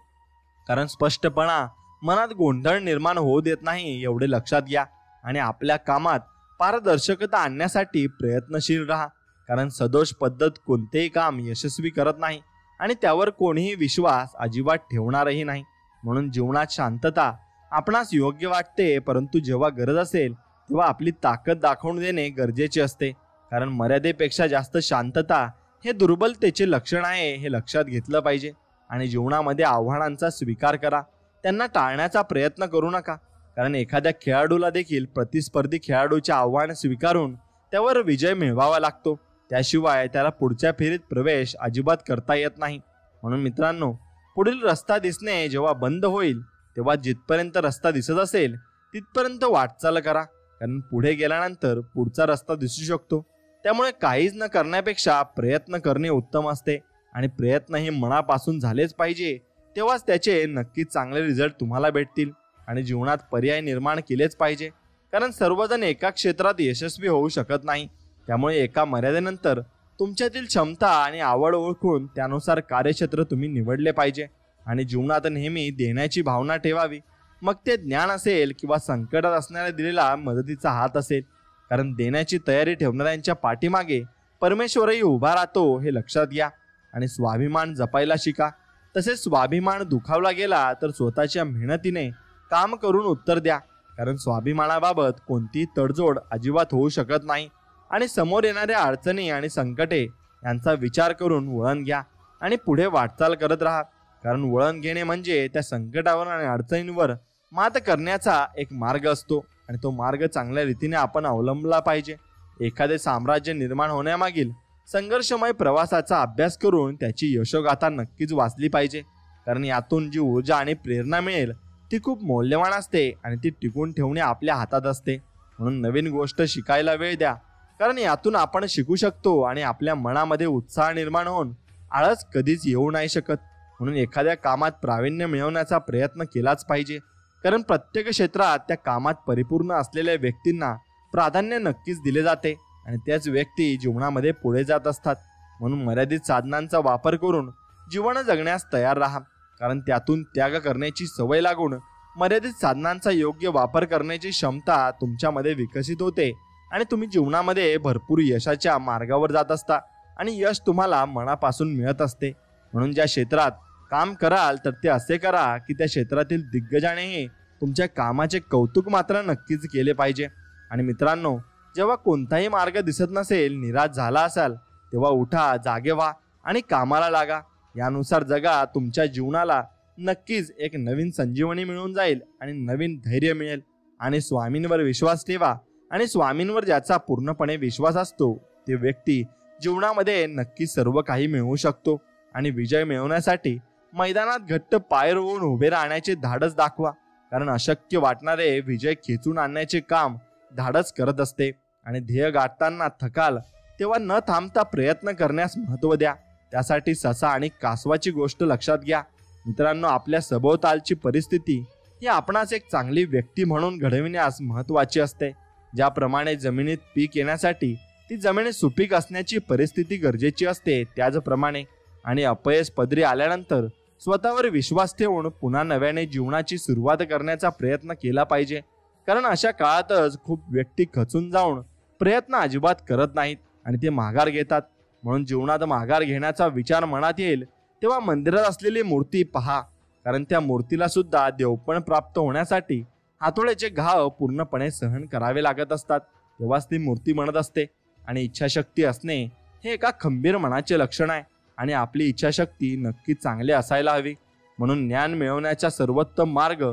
कारण स्पष्टपणा मनात गोंधळ निर्माण होऊ देत नाही, एवढे लक्षात घ्या. आणि आपल्या कामात पारदर्शकता आणण्यासाठी प्रयत्नशील राहा, कारण सदोष पद्धत कोणतेही काम यशस्वी करत नाही आणि त्यावर कोणीही विश्वास अजिबात ठेवणारही नाही. म्हणून जीवनात शांतता आपणास योग्य वाटते, परंतु जेव्हा गरज असेल तेव्हा आपली ताकद दाखवून देणे गरजेचे असते, कारण मर्यादेपेक्षा जास्त शांतता हे दुर्बलतेचे लक्षण आहे, हे लक्षात घेतलं पाहिजे. आणि जीवनामध्ये आव्हानांचा स्वीकार करा, त्यांना टाळण्याचा प्रयत्न करू नका, कारण एखाद्या खेळाडूला देखील प्रतिस्पर्धी खेळाडूचे आव्हान स्वीकारून त्यावर विजय मिळवावा लागतो, त्याशिवाय त्याला पुढच्या फेरीत प्रवेश अजिबात करता येत नाही. म्हणून मित्रांनो, पुढील रस्ता दिसणे जेव्हा बंद होईल तेव्हा जिथपर्यंत रस्ता दिसत असेल तिथपर्यंत वाटचाल करा, कारण पुढे गेल्यानंतर पुढचा रस्ता दिसू शकतो. त्यामुळे काहीच न करण्यापेक्षा प्रयत्न करणे उत्तम असते आणि प्रयत्न हे मनापासून झालेच पाहिजे, तेव्हाच त्याचे नक्कीच चांगले रिझल्ट तुम्हाला भेटतील. आणि जीवनात पर्याय निर्माण केलेच पाहिजे, कारण सर्वजण एका क्षेत्रात यशस्वी होऊ शकत नाही. त्यामुळे एका मर्यादेनंतर तुमच्यातील क्षमता आणि आवड ओळखून त्यानुसार कार्यक्षेत्र तुम्ही निवडले पाहिजे. आणि जीवनात नेहमी देण्याची भावना ठेवावी, मग ते ज्ञान असेल किंवा संकटात असणाऱ्या दिलेला मदतीचा हात असेल. कारण देण्याची तयारी ठेवणाऱ्यांच्या पाठीमागे परमेश्वरही उभा राहतो हे लक्षात घ्या. आणि स्वाभिमान जपायला शिका. तसेच स्वाभिमान दुखावला गेला तर स्वतःच्या मेहनतीने काम करून उत्तर द्या, कारण स्वाभिमानाबाबत कोणतीही तडजोड अजिबात होऊ शकत नाही. आणि समोर येणाऱ्या अडचणी आणि संकटे यांचा विचार करून वळण घ्या आणि पुढे वाटचाल करत राहा, कारण वळण घेणे म्हणजे त्या संकटावर आणि अडचणींवर मात करण्याचा एक मार्ग असतो आणि तो मार्ग चांगल्या रीतीने आपण अवलंबला पाहिजे. एखादे साम्राज्य निर्माण होण्यामागील संघर्षमय प्रवासाचा अभ्यास करून त्याची यशोगाथा नक्कीच वाचली पाहिजे, कारण यातून जी ऊर्जा आणि प्रेरणा मिळेल ती खूप मौल्यवान असते आणि ती टिकून ठेवणे आपल्या हातात असते. म्हणून नवीन गोष्ट शिकायला वेळ द्या, कारण यातून आपण शिकू शकतो आणि आपल्या मनामध्ये उत्साह निर्माण होऊन आळस कधीच येऊ नाही शकत. म्हणून एखाद्या कामात प्रावीण्य मिळवण्याचा प्रयत्न केलाच पाहिजे, कारण प्रत्येक क्षेत्रात त्या कामात परिपूर्ण असलेल्या व्यक्तींना प्राधान्य नक्कीच दिले जाते आणि त्याच व्यक्ती जीवनामध्ये पुढे जात असतात. म्हणून मर्यादित साधनांचा वापर करून जीवन जगण्यास तयार राहा, कारण त्यातून त्याग करण्याची सवय लागून मर्यादित साधनांचा योग्य वापर करण्याची क्षमता तुमच्यामध्ये विकसित होते आणि तुम्ही जीवनामध्ये भरपूर यशाच्या मार्गावर जात असता आणि यश तुम्हाला मनापासून मिळत असते. म्हणून ज्या क्षेत्रात काम कराल तर ते असे करा की त्या क्षेत्रातील दिग्गजानेही तुमच्या कामाचे कौतुक मात्र नक्कीच केले पाहिजे. आणि मित्रांनो, जेव्हा कोणताही मार्ग दिसत नसेल, निराश झाला असाल, तेव्हा उठा, जागे व्हा आणि कामाला लागा. यानुसार जगा. तुमच्या जीवनाला नक्कीच एक नवीन संजीवनी मिळून जाईल आणि नवीन धैर्य मिळेल. आणि स्वामींवर विश्वास ठेवा, आणि स्वामींवर ज्याचा पूर्णपणे विश्वास असतो ते व्यक्ती जीवनामध्ये नक्की सर्व काही मिळवू शकतो. आणि विजय मिळवण्यासाठी मैदानात घट्ट पाय रोवून उभे राहण्याचे धाडस दाखवा, कारण अशक्य वाटणारे विजय खेचून आणण्याचे काम धाडस करत असते. आणि ध्येय गाठताना थकाल तेव्हा न थांबता प्रयत्न करण्यास महत्त्व द्या. त्यासाठी ससा आणि कासवाची गोष्ट लक्षात घ्या. मित्रांनो, आपल्या सभोवतालची परिस्थिती ही आपणास एक चांगली व्यक्ती म्हणून घडविण्यास महत्त्वाची असते. ज्याप्रमाणे जमिनीत पीक येण्यासाठी ती जमीन सुपीक असण्याची परिस्थिती गरजेची असते, त्याचप्रमाणे आणि अपयश पदरी आल्यानंतर स्वतःवर विश्वास ठेवून पुन्हा नव्याने जीवनाची सुरुवात करण्याचा प्रयत्न केला पाहिजे. कारण अशा काळातच खूप व्यक्ती खचून जाऊन प्रयत्न अजिबात करत नाहीत आणि ते माघार घेतात. म्हणून जीवनात माघार घेण्याचा विचार मनात येईल तेव्हा मंदिरात असलेली मूर्ती पहा, कारण त्या मूर्तीला सुद्धा देवपण प्राप्त होण्यासाठी हातोड्याचे घाव पूर्णपणे सहन करावे लागत असतात. तेव्हाच ती मूर्ती म्हणत असते. आणि इच्छाशक्ती असणे हे एका खंबीर मनाचे लक्षण आहे आणि आपली इच्छाशक्ती नक्की चांगली असायला हवी. म्हणून ज्ञान मिळवण्याचा सर्वोत्तम मार्ग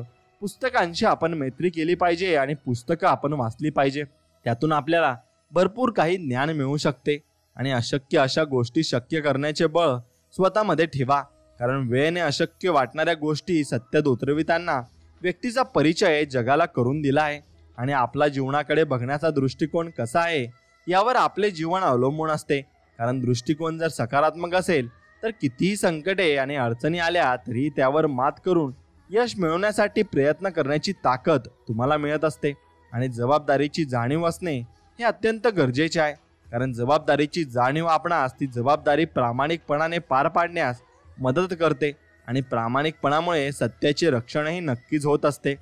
पुस्तकांशी आपण मैत्री केली पाहिजे आणि पुस्तकं आपण वाचली पाहिजे. त्यातून आपल्याला भरपूर काही ज्ञान मिळू शकते. आणि अशक्य अशा गोष्टी शक्य करण्याचे बळ स्वतःमध्ये ठेवा, कारण वेळेने अशक्य वाटणाऱ्या गोष्टी सत्यात उतरविताना व्यक्तीचा परिचय जगाला करून दिला आहे. आणि आपला जीवनाकडे बघण्याचा दृष्टिकोन कसा आहे यावर आपले जीवन अवलंबून असते. कारण दृष्टिकोन जर सकारात्मक असेल तर कितीही संकटे आणि अडचणी आल्या तरी त्यावर मात करून यश मिळवण्यासाठी प्रयत्न करण्याची ताकद तुम्हाला मिळत असते. आणि जबाबदारीची जाणीव असणे हे अत्यंत गरजेचे आहे, कारण जबाबदारीची जाणीव आपणास ती जबाबदारी प्रामाणिकपणाने पार पाडण्यास मदत करते आणि प्रामाणिकपणामुळे सत्याचे रक्षणही नक्कीच होत असते.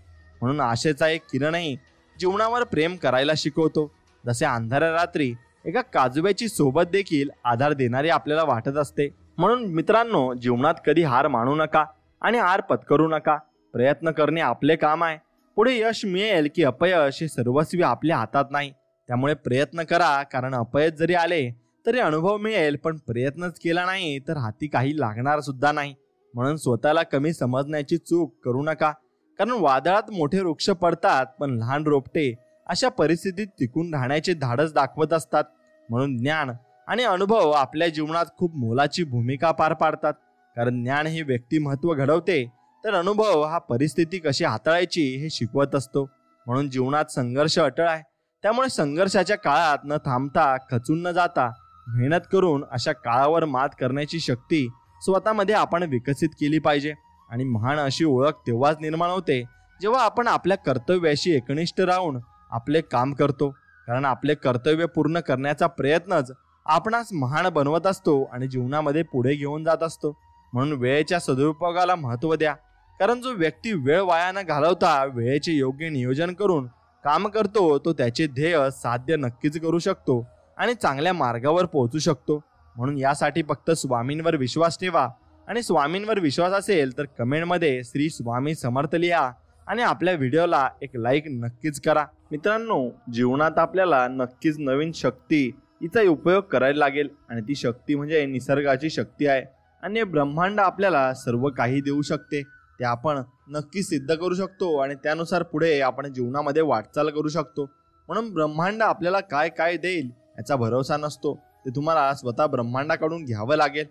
म्हणून आशेचा एक किरणही जीवनावर प्रेम करायला शिकवतो. जसे अंधाऱ्या रात्री एका काजव्याची सोबत देखील आधार देणारी आपल्याला वाटत असते. म्हणून मित्रांनो, जीवनात कधी हार मानू नका आणि हार पत्करू नका. प्रयत्न करणे आपले काम आहे. पुढे यश मिळेल की अपयश हे सर्वस्वी आपल्या हातात नाही. त्यामुळे प्रयत्न करा, कारण अपयश जरी आले तरी अनुभव मिळेल, पण प्रयत्नच केला नाही तर हाती काही लागणार सुद्धा नाही. म्हणून स्वतःला कमी समजण्याची चूक करू नका, कारण वादळात मोठे वृक्ष पडतात पण लहान रोपटे अशा परिस्थितीत टिकून राहण्याचे धाडस दाखवत असतात. म्हणून ज्ञान आणि अनुभव आपल्या जीवनात खूप मोलाची भूमिका पार पाडतात. कारण ज्ञान हे व्यक्तिमत्व घडवते, तर अनुभव हा परिस्थिती कशी हाताळायची हे शिकवत असतो. म्हणून जीवनात संघर्ष अटळ आहे. त्यामुळे संघर्षाच्या काळात न थांबता, खचून न जाता मेहनत करून अशा काळावर मात करण्याची शक्ती स्वतःमध्ये आपण विकसित केली पाहिजे. आणि महान अशी ओळख तेव्हाच निर्माण होते जेव्हा आपण आपल्या कर्तव्याशी एकनिष्ठ राहून आपले काम करतो. कारण आपले कर्तव्य पूर्ण करण्याचा प्रयत्नच आपणास महान बनवत असतो आणि जीवनामध्ये पुढे घेऊन जात असतो. म्हणून वेळेच्या सदुपयोगाला महत्त्व द्या. कारण जो व्यक्ती वेळ वाया न घालवता वेळेचे योग्य नियोजन करून काम करतो, तो त्याचे ध्येय साध्य नक्कीच करू शकतो आणि चांगल्या मार्गावर पोहोचू शकतो. म्हणून यासाठी फक्त स्वामींवर विश्वास ठेवा. आणि स्वामींवर विश्वास असेल तर कमेंटमध्ये श्री स्वामी समर्थ लिहा आणि आपल्या व्हिडिओला एक लाईक नक्कीच करा. मित्रांनो, जीवनात आपल्याला नक्कीच नवीन शक्ती हिचा उपयोग करायला लागेल. आणि ती शक्ती म्हणजे निसर्गाची शक्ती आहे. आणि ब्रह्मांड आपल्याला सर्व काही देऊ शकते. ते आपण नक्की सिद्ध करू शकतो आणि त्यानुसार पुढे आपण जीवनामध्ये वाटचाल करू शकतो. म्हणून ब्रह्मांड आपल्याला काय काय देईल याचा भरोसा नसतो. ते तुम्हाला स्वतः ब्रह्मांडाकडून घ्यावं लागेल.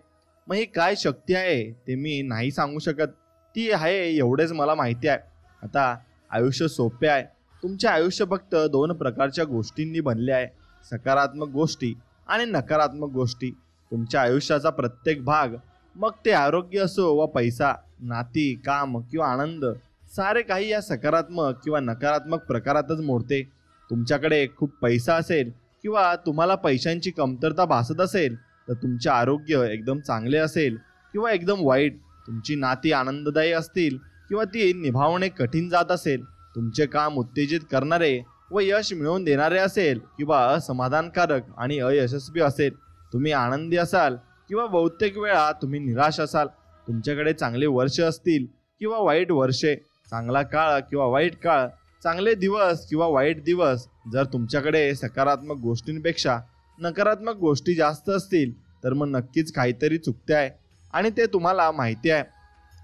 मग ही काय शक्ती आहे ते मी नाही सांगू शकत. ती आहे एवढेच मला माहिती आहे. आता आयुष्य सोपे आहे. तुमचे आयुष्य फक्त 2 प्रकारच्या गोष्टींनी बनले आहे, सकारात्मक गोष्टी आणि नकारात्मक गोष्टी. तुमच्या आयुष्याचा प्रत्येक भाग, मग ते आरोग्य असो वा पैसा, नाती, काम किंवा आनंद, सारे काही या सकारात्मक किंवा नकारात्मक प्रकारातच मोडते. तुमच्याकडे खूप पैसा असेल किंवा तुम्हाला पैशांची कमतरता भासत असेल तर तुमचे आरोग्य एकदम चांगले असेल किंवा एकदम वाईट. तुमची नाती आनंददायी असतील किंवा ती निभावणे कठीण जात असेल. तुमचे काम उत्तेजित करणारे व यश मिळवून देणारे असेल किंवा असमाधानकारक आणि अयशस्वी असेल. तुम्ही आनंदी असाल किंवा बहुतेक वेळा तुम्ही निराश असाल. तुमच्याकडे चांगले वर्ष असतील किंवा वाईट वर्षे, चांगला काळ किंवा वाईट काळ, चांगले दिवस किंवा वाईट दिवस. जर तुमच्याकडे सकारात्मक गोष्टींपेक्षा नकारात्मक गोष्टी जास्त असतील तर मग नक्कीच काहीतरी चुकते आहे आणि ते तुम्हाला माहिती आहे.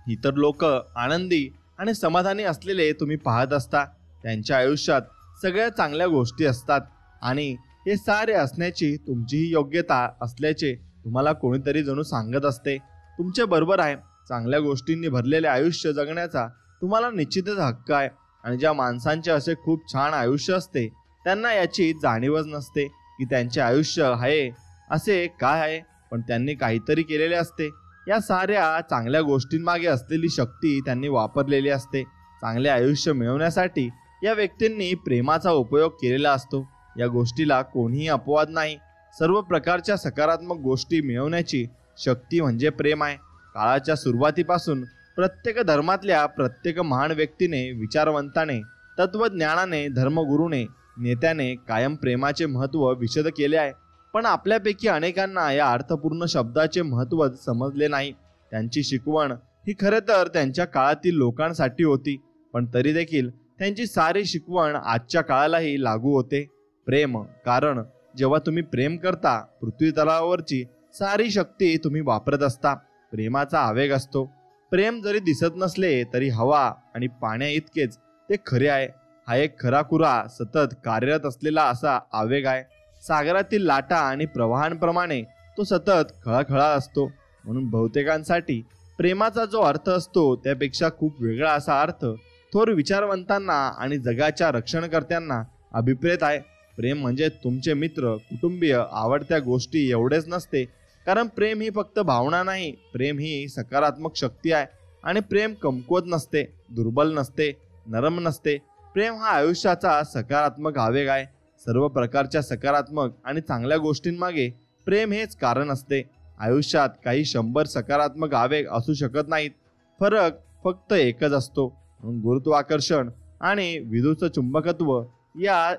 इतर लोक आनंदी आणि समाधानी असलेले तुम्ही पाहत असता. त्यांच्या आयुष्यात सगळ्या चांगल्या गोष्टी असतात आणि हे सारे असण्याची तुमचीही योग्यता असल्याचे तुम्हाला कोणीतरी जणू सांगत असते. तुमचे बरोबर आहे. चांगल्या गोष्टींनी भरलेले आयुष्य जगण्याचा तुम्हाला निश्चितच हक्क आहे. आणि ज्या माणसांचे असे खूप छान आयुष्य असते त्यांना याची जाणीवच नसते की त्यांचे आयुष्य आहे असे काय आहे, पण त्यांनी काहीतरी केलेले असते. या साऱ्या चांगल्या गोष्टींमागे असलेली शक्ती त्यांनी वापरलेली असते. चांगले आयुष्य मिळवण्यासाठी या व्यक्तींनी प्रेमाचा उपयोग केलेला असतो. या गोष्टीला कोणीही अपवाद नाही. सर्व प्रकारच्या सकारात्मक गोष्टी मिळवण्याची शक्ती म्हणजे प्रेम आहे. काळाच्या सुरुवातीपासून प्रत्येक धर्मातल्या प्रत्येक महान व्यक्तीने, विचारवंताने, तत्वज्ञानाने, धर्मगुरूने, नेत्याने कायम प्रेमाचे महत्त्व विशद केले आहे. पण आपल्यापैकी अनेकांना या अर्थपूर्ण शब्दाचे महत्त्व समजले नाही. त्यांची शिकवण ही खरे तर त्यांच्या काळातील लोकांसाठी होती, पण तरी देखील त्यांची सारी शिकवण आजच्या काळालाही लागू होते. प्रेम, कारण जेव्हा तुम्ही प्रेम करता पृथ्वी तलावावरची सारी शक्ती तुम्ही वापरत असता. प्रेमाचा आवेग असतो. प्रेम जरी दिसत नसले तरी हवा आणि पाण्या इतकेच ते खरे आहे. हा एक खराखुरा सतत कार्यरत असलेला असा आवेग आहे. सागरातील लाटा आणि प्रवाहांप्रमाणे तो सतत खळखळा असतो. म्हणून बहुतेकांसाठी प्रेमाचा जो अर्थ असतो त्यापेक्षा खूप वेगळा असा अर्थ थोर विचारवंतांना आणि जगाच्या रक्षणकर्त्यांना अभिप्रेत आहे. प्रेम म्हणजे तुमचे मित्र, कुटुंबीय, आवडत्या गोष्टी एवढेच नसते. कारण प्रेम ही फक्त भावना नाही. प्रेम ही सकारात्मक शक्ती आहे. आणि प्रेम कमकुवत नसते, दुर्बल नसते, नरम नसते. प्रेम हा आयुष्याचा सकारात्मक आवेग आहे. सर्व प्रकारच्या सकारात्मक आणि चांगल्या गोष्टींमागे प्रेम हेच कारण असते. आयुष्यात काही 100 सकारात्मक आवेग असू शकत नाहीत. फरक फक्त एकच असतो. गुरुत्वाकर्षण आणि विद्युत चुंबकत्व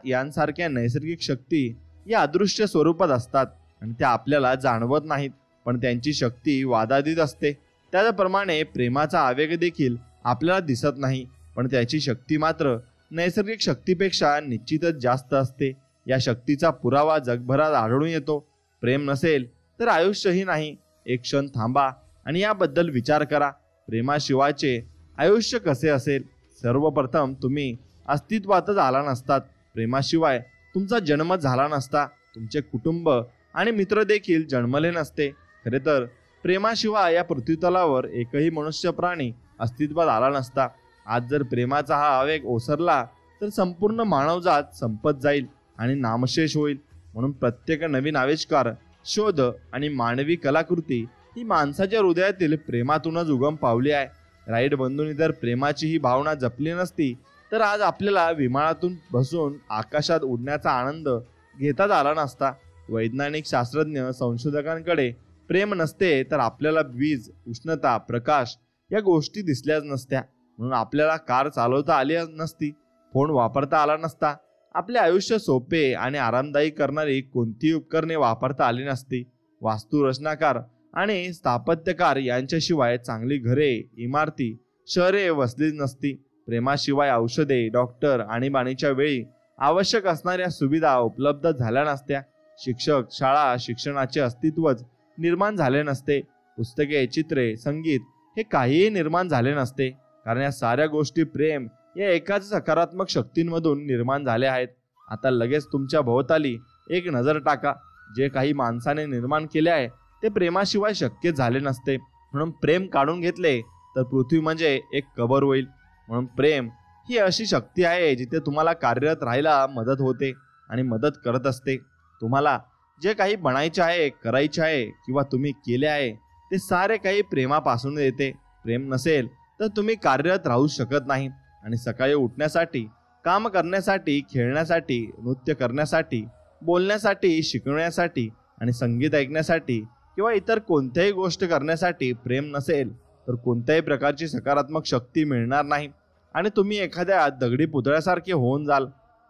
यांसारख्या नैसर्गिक शक्ती या अदृश्य स्वरूपात असतात आणि त्या आपल्याला जाणवत नाहीत, पण त्यांची शक्ती वादातीत असते. त्याचप्रमाणे प्रेमाचा आवेग देखील आपल्याला दिसत नाही, पण त्याची शक्ती मात्र नैसर्गिक शक्तीपेक्षा निश्चितच जास्त असते. या शक्तीचा पुरावा जगभरात आढळून येतो. प्रेम नसेल तर आयुष्यही नाही. एक क्षण थांबा आणि याबद्दल विचार करा. प्रेमाशिवायचे आयुष्य कसे असेल? सर्वप्रथम तुम्ही अस्तित्वातच आला नसतात. प्रेमाशिवाय तुमचा जन्म झाला नसता. तुमचे कुटुंब आणि मित्र देखील जन्मले नसते. खरे तर प्रेमाशिवाय या पृथ्वीतलावर एकही मनुष्य प्राणी अस्तित्वात आला नसता. आज जर प्रेमाचा हा आवेग ओसरला तर संपूर्ण मानवजात संपत जाईल आणि नामशेष होईल. म्हणून प्रत्येक नवीन आविष्कार, शोध आणि मानवी कलाकृती ही माणसाच्या हृदयातील प्रेमातूनच उगम पावली आहे. राईट बंधूंनी जर प्रेमाची ही भावना जपली नसती तर आज आपल्याला विमानातून बसून आकाशात उडण्याचा आनंद घेताच आला नसता. वैज्ञानिक, शास्त्रज्ञ, संशोधकांकडे प्रेम नसते तर आपल्याला वीज, उष्णता, प्रकाश या गोष्टी दिसल्याच नसत्या. म्हणून आपल्याला कार चालवता आली नसती, फोन वापरता आला नसता, आपले आयुष्य सोपे आणि आरामदायी करणारी कोणतीही उपकरणे वापरता आली नसती. वास्तुरचनाकार आणि स्थापत्यकार यांच्याशिवाय चांगली घरे, इमारती, शहरे वसलीच नसती. प्रेमाशिवाय औषधे, डॉक्टर, आणीबाणीच्या वेळी आवश्यक असणाऱ्या सुविधा उपलब्ध झाल्या नसत्या. शिक्षक, शाळा, शिक्षणाचे अस्तित्वच निर्माण झाले नसते. पुस्तके, चित्रे, संगीत हे काहीही निर्माण झाले नसते. कारण या साऱ्या गोष्टी प्रेम या एकाच सकारात्मक शक्तींमधून निर्माण झाल्या आहेत. आता लगेच तुमच्या भोवताली एक नजर टाका. जे काही माणसाने निर्माण केले आहे ते प्रेमाशिवाय शक्य झाले नसते. म्हणून प्रेम काढून घेतले तर पृथ्वी म्हणजे एक कबर होईल. म्हणून प्रेम ही अशी शक्ती आहे जिथे तुम्हाला कार्यरत राहायला मदत होते आणि मदत करत असते. तुम्हाला जे काही बनायचे आहे, करायचे आहे किंवा तुम्ही केले आहे ते सारे काही प्रेमापासून येते. प्रेम नसेल तर तुम्ही कार्यरत राहू शकत नाही. आणि सकाळी उठण्यासाठी, काम करण्यासाठी, खेळण्यासाठी, नृत्य करण्यासाठी, बोलण्यासाठी, शिकण्यासाठी आणि संगीत ऐकण्यासाठी किंवा इतर कोणत्याही गोष्ट करण्यासाठी प्रेम नसेल तर कोणत्याही प्रकारची सकारात्मक शक्ती मिळणार नाही आणि तुम्ही एखाद्या दगडी पुतळ्यासारखे होऊन जाल.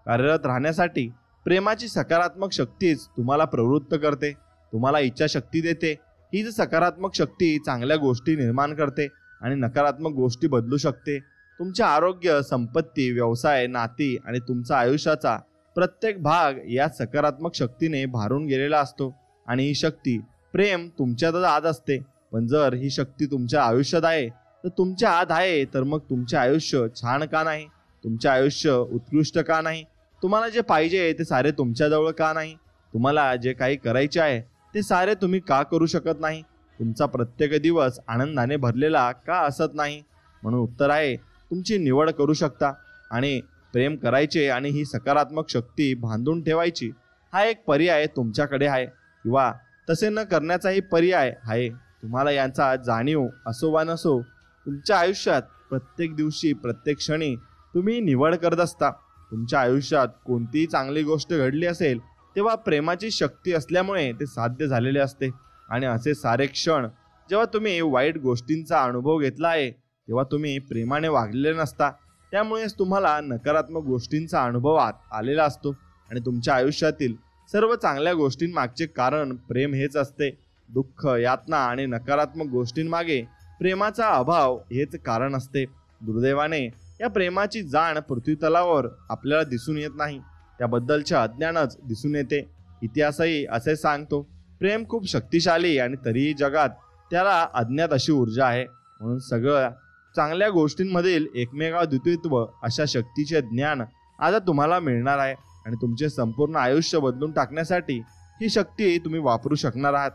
कार्यरत राहण्यासाठी प्रेमाची सकारात्मक शक्तीच तुम्हाला प्रवृत्त करते, तुम्हाला इच्छाशक्ती देते. हीच सकारात्मक शक्ती चांगल्या गोष्टी निर्माण करते आणि नकारात्मक गोष्टी बदलू शकते. तुमचे आरोग्य, संपत्ती, व्यवसाय, नाती आणि तुमचा आयुष्याचा प्रत्येक भाग या सकारात्मक शक्तीने भारून गेलेला असतो. आणि ही शक्ती, प्रेम तुमच्यातच आत असते. पण जर ही शक्ती तुमच्या आयुष्यात आहे तर तुमच्या आत आहे तर मग तुमचे आयुष्य छान का नाही? तुमचे आयुष्य उत्कृष्ट का नाही? तुम्हाला जे पाहिजे ते सारे तुमच्याजवळ का नाही? तुम्हाला जे काही करायचे आहे ते सारे तुम्ही का करू शकत नाही? तुमचा प्रत्येक दिवस आनंदाने भरलेला का असत नाही? म्हणून उत्तर आहे, तुमची निवड करू शकता. आणि प्रेम करायचे आणि ही सकारात्मक शक्ती बांधून ठेवायची हा एक पर्याय तुमच्याकडे आहे, किंवा तसे न करण्याचाही पर्याय आहे. तुम्हाला यांचा जाणीव असो वा नसो, तुमच्या आयुष्यात प्रत्येक दिवशी, प्रत्येक क्षणी तुम्ही निवड करत असता. तुमच्या आयुष्यात कोणतीही चांगली गोष्ट घडली असेल तेव्हा प्रेमाची शक्ती असल्यामुळे ते साध्य झालेले असते. आणि असे सारे क्षण जेव्हा तुम्ही वाईट गोष्टींचा अनुभव घेतला आहे तेव्हा तुम्ही प्रेमाने वागलेले नसता. त्यामुळेच तुम्हाला नकारात्मक गोष्टींचा अनुभव आलेला असतो. आणि तुमच्या आयुष्यातील सर्व चांगल्या गोष्टींमागचे कारण प्रेम हेच असते. दुःख, यातना आणि नकारात्मक गोष्टींमागे प्रेमाचा अभाव हेच कारण असते. दुर्दैवाने या प्रेमाची जाण पृथ्वीतलावर आपल्याला दिसून येत नाही, त्याबद्दलचे अज्ञानच दिसून येते. इतिहासही असे सांगतो, प्रेम खूप शक्तिशाली आणि तरीही जगात त्याला अज्ञात अशी ऊर्जा आहे. म्हणून सगळ्या चांगल्या गोष्टींमधील एकमेव द्वित्व अशा शक्तीचे ज्ञान आता तुम्हाला मिळणार आहे. आणि तुमचे संपूर्ण आयुष्य बदलून टाकण्यासाठी ही शक्ती तुम्ही वापरू शकणार आहात.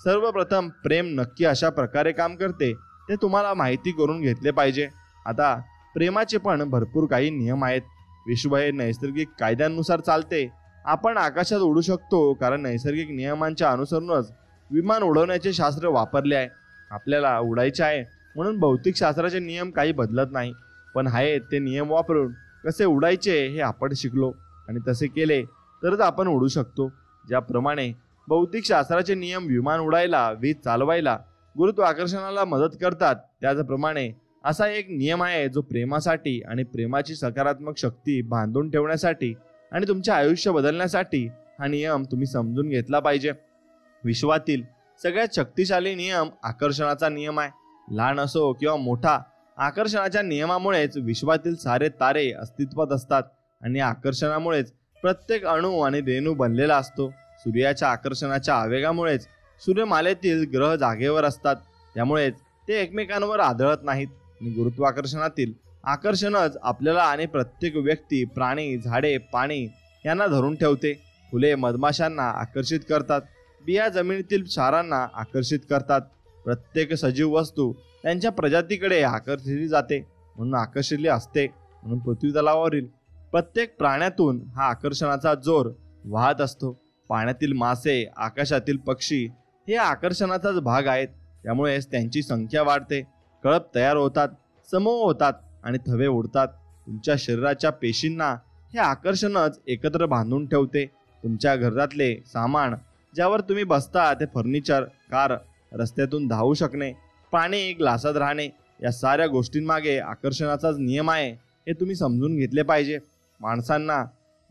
सर्वप्रथम प्रेम नक्की अशा प्रकारे काम करते ते तुम्हाला माहिती करून घेतले पाहिजे. आता प्रेमाचे पण भरपूर काही नियम आहेत. विश्व हे नैसर्गिक कायद्यांनुसार चालते. आपण आकाशात उडू शकतो कारण नैसर्गिक नियमांच्या अनुसरूनच विमान उडवण्याचे शास्त्र वापरले आहे. आपल्याला उडायचे आहे म्हणून भौतिक शास्त्राचे नियम काही बदलत नाही, पण आहेत ते नियम वापरून कसे उडायचे हे आपण शिकलो आणि तसे केले तरच आपण उडू शकतो. ज्याप्रमाणे भौतिक शास्त्राचे नियम विमान उडायला, वीज चालवायला, गुरुत्वाकर्षणाला मदत करतात, त्याचप्रमाणे असा एक नियम आहे जो प्रेमासाठी आणि प्रेमाची सकारात्मक शक्ती बांधून ठेवण्यासाठी आणि तुमचे आयुष्य बदलण्यासाठी हा नियम तुम्ही समजून घेतला पाहिजे. विश्वातील सगळ्यात शक्तिशाली नियम आकर्षणाचा नियम आहे. लहान असो किंवा मोठा, आकर्षणाच्या नियमामुळेच विश्वातील सारे तारे अस्तित्वात असतात आणि आकर्षणामुळेच प्रत्येक अणू आणि रेणू बनलेला असतो. सूर्याच्या आकर्षणाच्या आवेगामुळेच सूर्यमालेतील ग्रह जागेवर असतात, त्यामुळेच ते एकमेकांवर आदळत नाहीत. आणि गुरुत्वाकर्षणातील आकर्षणच आपल्याला आणि प्रत्येक व्यक्ती, प्राणी, झाडे, पाणी यांना धरून ठेवते. फुले मधमाशांना आकर्षित करतात बिया जमिनीतील क्षारांना आकर्षित करतात. प्रत्येक सजीव वस्तू त्यांच्या प्रजातीकडे आकर्षिली जाते म्हणून आकर्षिली असते. म्हणून पृथ्वी तलावावरील प्रत्येक प्राण्यातून हा आकर्षणाचा जोर वाहत असतो. पाण्यातील मासे, आकाशातील पक्षी हे आकर्षणाचाच भाग आहेत. त्यामुळेच त्यांची संख्या वाढते, कळप तयार होतात, समूह होतात आणि थवे उडतात. तुमच्या शरीराच्या पेशींना हे आकर्षणच एकत्र बांधून ठेवते. तुमच्या घरातले सामान, ज्यावर तुम्ही बसता, ते फर्निचर, कार, रस्त्यातून धावू शकणे, पाणी ग्लासात राहणे, या साऱ्या गोष्टींमागे आकर्षणाचाच नियम आहे हे तुम्ही समजून घेतले पाहिजे.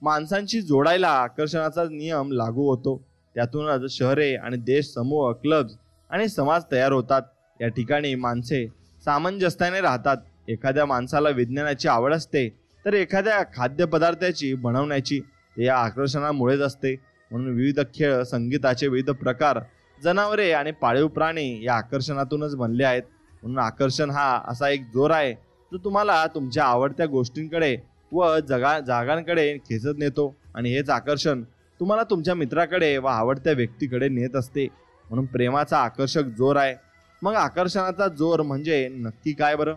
माणसांशी जोडायला आकर्षणाचा नियम लागू होतो. त्यातूनच शहरे आणि देश, समूह, क्लब्स आणि समाज तयार होतात. या ठिकाणी माणसे सामंजस्याने राहतात. एखाद्या माणसाला विज्ञानाची आवड असते तर एखाद्या खाद्यपदार्थाची बनवण्याची, ते या आकर्षणामुळेच असते. म्हणून विविध खेळ, संगीताचे विविध प्रकार, जनावरे आणि पाळीव प्राणी या आकर्षणातूनच बनले आहेत. म्हणून आकर्षण हा असा एक जोर आहे जो तुम्हाला तुमच्या आवडत्या गोष्टींकडे व जागांकडे खेचत नेतो. आणि हेच आकर्षण तुम्हाला तुमच्या मित्राकडे व आवडत्या व्यक्तीकडे नेत असते. म्हणून प्रेमाचा आकर्षक जोर आहे. मग आकर्षणाचा जोर म्हणजे नक्की काय बरं?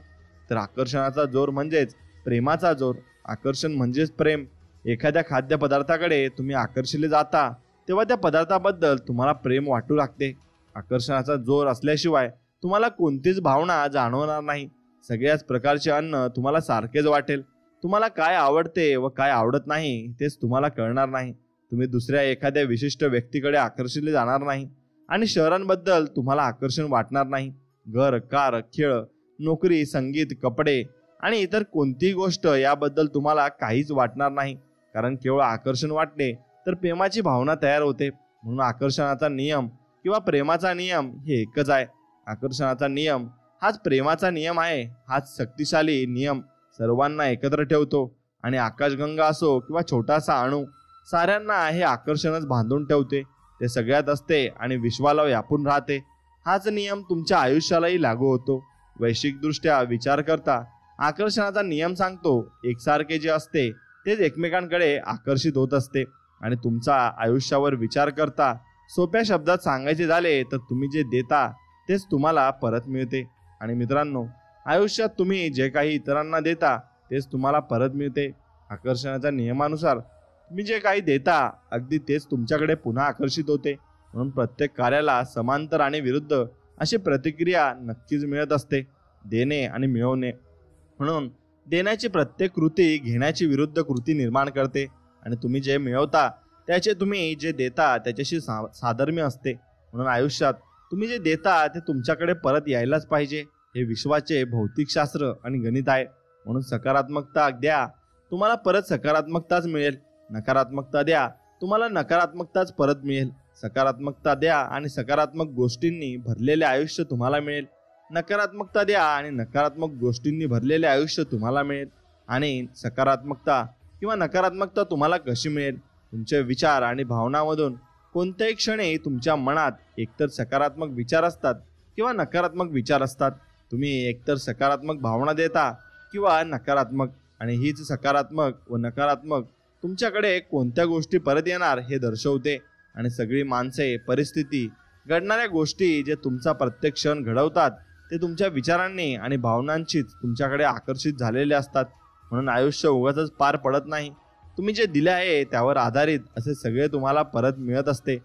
तर आकर्षणाचा जोर म्हणजेच प्रेमाचा जोर. आकर्षण म्हणजेच प्रेम. एखाद्या खाद्यपदार्थाकडे तुम्ही आकर्षिले जाता तेव्हा त्या पदार्थाबद्दल तुम्हाला प्रेम वाटू लागते. आकर्षणाचा जोर असल्याशिवाय तुम्हाला कोणतीच भावना जाणवणार नाही. सगळ्याच प्रकारचे अन्न तुम्हाला सारखेच वाटेल. तुम्हाला काय आवडते व काय आवडत नाही तेच तुम्हाला कळणार नाही. तुम्ही दुसऱ्या एखाद्या विशिष्ट व्यक्तीकडे आकर्षिले जाणार नाही आणि शहरांबद्दल तुम्हाला आकर्षण वाटणार नाही. घर, कार, खेळ, नोकरी, संगीत, कपडे आणि इतर कोणतीही गोष्ट याबद्दल तुम्हाला काहीच वाटणार नाही. कारण केवळ आकर्षण वाटणे तर प्रेमाची भावना तयार होते. म्हणून आकर्षणाचा नियम किंवा प्रेमाचा नियम हे एकच आहे. आकर्षणाचा नियम हाच प्रेमाचा नियम आहे. हाच शक्तिशाली नियम सर्वांना एकत्र ठेवतो. आणि आकाशगंगा असो किंवा छोटासा अणू, साऱ्यांना हे आकर्षणच बांधून ठेवते. ते सगळ्यात असते आणि विश्वाला व्यापून राहते. हाच नियम तुमच्या आयुष्यालाही लागू होतो. वैश्विकदृष्ट्या विचार करता आकर्षणाचा नियम सांगतो, एकसारखे जे असते तेच एकमेकांकडे आकर्षित होत असते. आणि तुमचा आयुष्यावर विचार करता सोप्या शब्दात सांगायचे झाले तर तुम्ही जे देता तेच तुम्हाला परत मिळते. आणि मित्रांनो, आयुष्यात तुम्ही जे काही इतरांना देता तेच तुम्हाला परत मिळते. आकर्षणाच्या नियमानुसार तुम्ही जे काही देता अगदी तेच तुमच्याकडे पुन्हा आकर्षित होते. म्हणून प्रत्येक कार्याला समांतर आणि विरुद्ध अशी प्रतिक्रिया नक्कीच मिळत असते. देणे आणि मिळवणे. म्हणून देण्याची प्रत्येक कृती घेण्याची विरुद्ध कृती निर्माण करते. आणि तुम्ही जे मिळवता त्याचे तुम्ही जे देता त्याच्याशी साधर्म्य असते. म्हणून आयुष्यात तुम्ही जे देता ते तुमच्याकडे परत यायलाच पाहिजे. हे विश्वाचे भौतिकशास्त्र आणि गणित आहे. म्हणून सकारात्मकता द्या, तुम्हाला परत सकारात्मकताच मिळेल. नकारात्मकता द्या, तुम्हाला नकारात्मकताच परत मिळेल. सकारात्मकता द्या आणि सकारात्मक गोष्टींनी भरलेले आयुष्य तुम्हाला मिळेल. नकारात्मकता द्या आणि नकारात्मक गोष्टींनी भरलेले आयुष्य तुम्हाला मिळेल. आणि सकारात्मकता किंवा नकारात्मकता तुम्हाला कशी मिळेल? तुमचे विचार आणि भावनांमधून कोणत्याही क्षणी तुमच्या मनात एकतर सकारात्मक विचार असतात किंवा नकारात्मक विचार असतात. तुम्ही एकतर सकारात्मक भावना देता किंवा नकारात्मक. आणि हीच सकारात्मक व नकारात्मक तुमच्याकडे कोणत्या गोष्टी परत येणार हे दर्शवते. आणि सगळी माणसे, परिस्थिती, घडणाऱ्या गोष्टी जे तुमचा प्रत्येक क्षण घडवतात ते तुमच्या विचारांनी आणि भावनांचीच तुमच्याकडे आकर्षित झालेले असतात. म्हणून आयुष्य उगाचच पार पडत नाही. तुम्ही जे दिले आहे त्यावर आधारित असे सगळे तुम्हाला परत मिळत असते.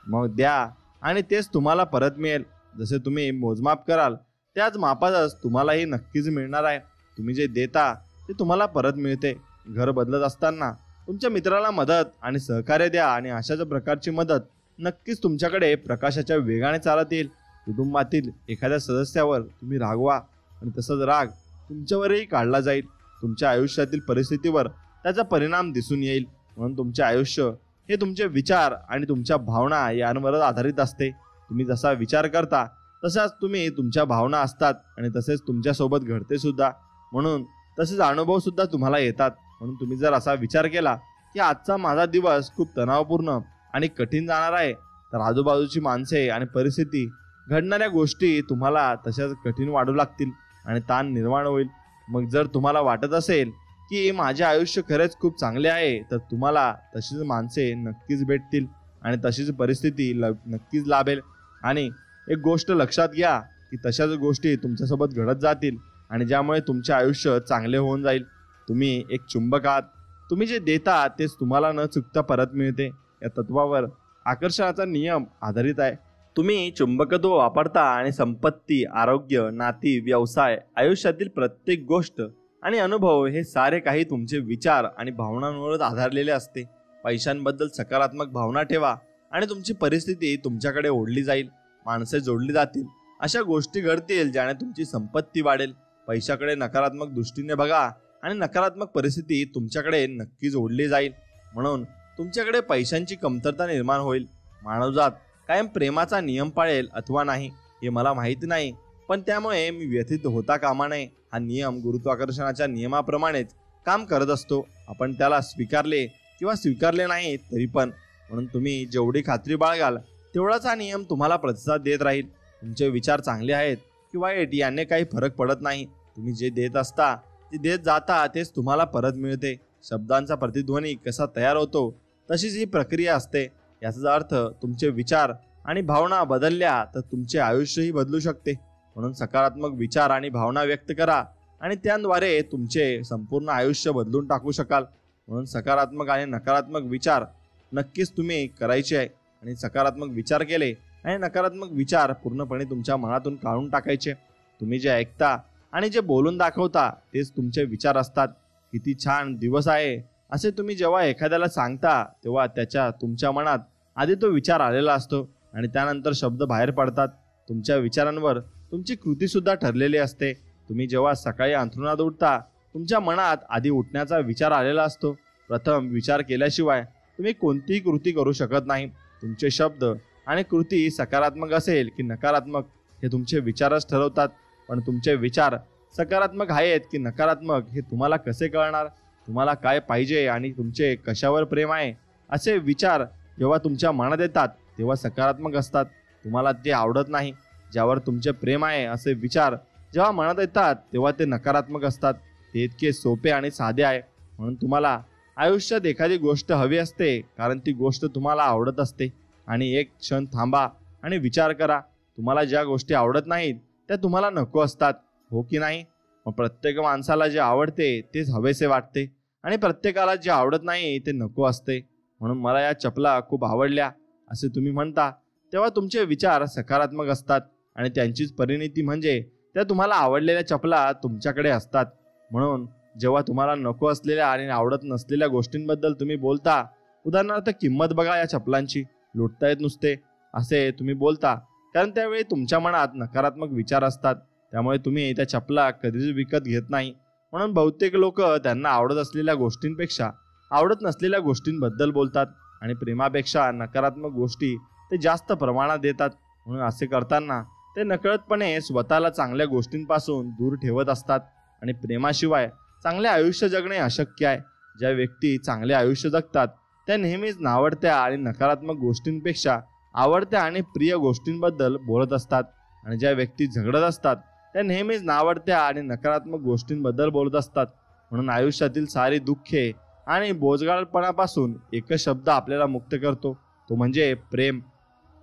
मग द्या आणि तेच तुम्हाला परत मिळेल. जसे तुम्ही मोजमाप कराल त्याच मापातच तुम्हालाही नक्कीच मिळणार आहे. तुम्ही जे देता ते तुम्हाला परत मिळते. घर बदलत असताना तुमच्या मित्राला मदत आणि सहकार्य द्या आणि अशाच प्रकारची मदत नक्कीच तुमच्याकडे प्रकाशाच्या वेगाने चालत येईल. कुटुंबातील एखाद्या सदस्यावर तुम्ही रागवा आणि तसंच राग तुमच्यावरही काढला जाईल. तुमच्या आयुष्यातील परिस्थितीवर त्याचा परिणाम दिसून येईल. म्हणून तुमचे आयुष्य हे तुमचे विचार आणि तुमच्या भावना यांवरच आधारित असते. तुम्ही जसा विचार करता तसाच तुम्ही तुमच्या भावना असतात आणि तसेच तुमच्यासोबत घडते सुद्धा. म्हणून तसेच अनुभव सुद्धा तुम्हाला येतात. म्हणून तुम्ही जर असा विचार केला की आजचा माझा दिवस खूप तणावपूर्ण आणि कठीण जाणार आहे तर आजूबाजूची माणसे आणि परिस्थिती, घडणाऱ्या गोष्टी तुम्हाला तशाच कठीण वाढू लागतील आणि ताण निर्माण होईल. मग जर तुम्हाला वाटत असेल की माझे आयुष्य खरेच खूप चांगले आहे तर तुम्हाला तशीच माणसे नक्कीच भेटतील. आणि तशीच परिस्थिती नक्कीच लाभेल. आणि एक गोष्ट लक्षात घ्या की तशाच गोष्टी तुमच्यासोबत घडत जातील आणि ज्यामुळे तुमचे आयुष्य चांगले होऊन जाईल. तुम्ही एक चुंबक आहात. तुम्ही जे देता तेच तुम्हाला न चुकता परत मिळते. या तत्वावर आकर्षणाचा नियम आधारित आहे. तुम्ही चुंबकत्व वापरता आणि संपत्ती, आरोग्य, नाती, व्यवसाय, आयुष्यातील प्रत्येक गोष्ट आणि अनुभव हे सारे काही तुमचे विचार आणि भावनांवरच आधारलेले असते. पैशांबद्दल सकारात्मक भावना ठेवा आणि तुमची परिस्थिती तुमच्याकडे ओढली जाईल. माणसे जोडली जातील. अशा गोष्टी घडतील ज्याने तुमची संपत्ती वाढेल. पैशाकडे नकारात्मक दृष्टीने बघा आणि नकारात्मक परिस्थिती तुमच्याकडे नक्कीच ओढली जाईल. म्हणून तुमच्याकडे पैशांची कमतरता निर्माण होईल. मानवजात कायम प्रेमाचा नियम पाळेल अथवा नाही हे मला माहिती नाही, पण त्यामुळे मी व्यथित होता कामा नये. हा नियम गुरुत्वाकर्षणाच्या नियमाप्रमाणेच काम करत असतो. आपण त्याला स्वीकारले किंवा स्वीकारले नाही तरी पण. म्हणून तुम्ही जेवढी खात्री बाळगाल तेवढाच हा नियम तुम्हाला प्रतिसाद देत राहील. तुमचे विचार चांगले आहेत की वाईट याने काही फरक पडत नाही. तुम्ही जे देत असता, जे देत जाता तेच तुम्हाला परत मिळते. शब्दांचा प्रतिध्वनी कसा तयार होतो तशीच ही प्रक्रिया असते. याचा अर्थ तुमचे विचार आणि भावना बदलल्या तर तुमचे आयुष्यही बदलू शकते. म्हणून सकारात्मक विचार आणि भावना व्यक्त करा आणि त्याद्वारे तुमचे संपूर्ण आयुष्य बदलून टाकू शकाल. म्हणून सकारात्मक आणि नकारात्मक विचार नक्कीच तुम्ही करायचे आहे. आणि सकारात्मक विचार केले आणि नकारात्मक विचार पूर्णपणे तुमच्या मनातून काढून टाकायचे. तुम्ही जे ऐकता आणि जे बोलून दाखवता तेच तुमचे विचार असतात. किती छान दिवस आहे असे तुम्ही जेव्हा एखाद्याला सांगता तेव्हा तुमच्या मनात आधी तो विचार आलेला असतो आणि त्यानंतर शब्द बाहेर पडतात. तुमच्या विचारांवर तुमची कृतीसुद्धा ठरलेली असते. तुम्ही जेव्हा सकाळी अंथरुणात उठता तुमच्या मनात आधी उठण्याचा विचार आलेला असतो. प्रथम विचार केल्याशिवाय तुम्ही कोणतीही कृती करू शकत नाही. तुमचे शब्द आणि कृती सकारात्मक असेल की नकारात्मक हे तुमचे विचारच ठरवतात. पण तुमचे विचार सकारात्मक आहेत की नकारात्मक हे तुम्हाला कसे कळणार? तुम्हाला काय पाहिजे आणि तुमचे कशावर प्रेम आहे असे विचार जेव्हा तुमच्या मनात येतात तेव्हा सकारात्मक असतात. तुम्हाला ते आवडत नाही ज्यावर तुमचे प्रेम आहे असे विचार जेव्हा मनात येतात तेव्हा ते नकारात्मक असतात. ते इतके सोपे आणि साधे आहे. म्हणून तुम्हाला आयुष्यात एखादी गोष्ट हवी असते कारण ती गोष्ट तुम्हाला आवडत असते. आणि एक क्षण थांबा आणि विचार करा, तुम्हाला ज्या गोष्टी आवडत नाहीत त्या तुम्हाला नको असतात, हो की नाही? मग प्रत्येक माणसाला जे आवडते तेच हवेसे वाटते आणि प्रत्येकाला जे आवडत नाही ते नको असते. म्हणून मला या चपला खूप आवडल्या असे तुम्ही म्हणता तेव्हा तुमचे विचार सकारात्मक असतात आणि त्यांचीच परिणती म्हणजे त्या तुम्हाला आवडलेल्या चपला तुमच्याकडे असतात. म्हणून जेव्हा तुम्हाला नको असलेल्या आणि आवडत नसलेल्या गोष्टींबद्दल तुम्ही बोलता, उदाहरणार्थ किंमत बघा या चपलांची, लुटतायत नुसते असे तुम्ही बोलता, कारण त्यावेळी तुमच्या मनात नकारात्मक विचार असतात. त्यामुळे तुम्ही त्या चपला कधीच विकत घेत नाही. म्हणून बहुतेक लोक त्यांना आवडत असलेल्या गोष्टींपेक्षा आवडत नसलेल्या गोष्टींबद्दल बोलतात आणि प्रेमापेक्षा नकारात्मक गोष्टी ते जास्त प्रमाणात देतात. म्हणून असे करताना ते नकळतपणे स्वतःला चांगल्या गोष्टींपासून दूर ठेवत असतात आणि प्रेमाशिवाय चांगले आयुष्य जगणे अशक्य आहे. ज्या व्यक्ती चांगले आयुष्य जगतात त्या नेहमीच नावडत्या आणि नकारात्मक गोष्टींपेक्षा आवडत्या आणि प्रिय गोष्टींबद्दल बोलत असतात. आणि ज्या व्यक्ती झगडत असतात त्या नेहमीच नावडत्या आणि नकारात्मक गोष्टींबद्दल बोलत असतात. म्हणून आयुष्यातील सारी दुःखे आणि बोजगाळपणापासून एकच शब्द आपल्याला मुक्त करतो, तो म्हणजे प्रेम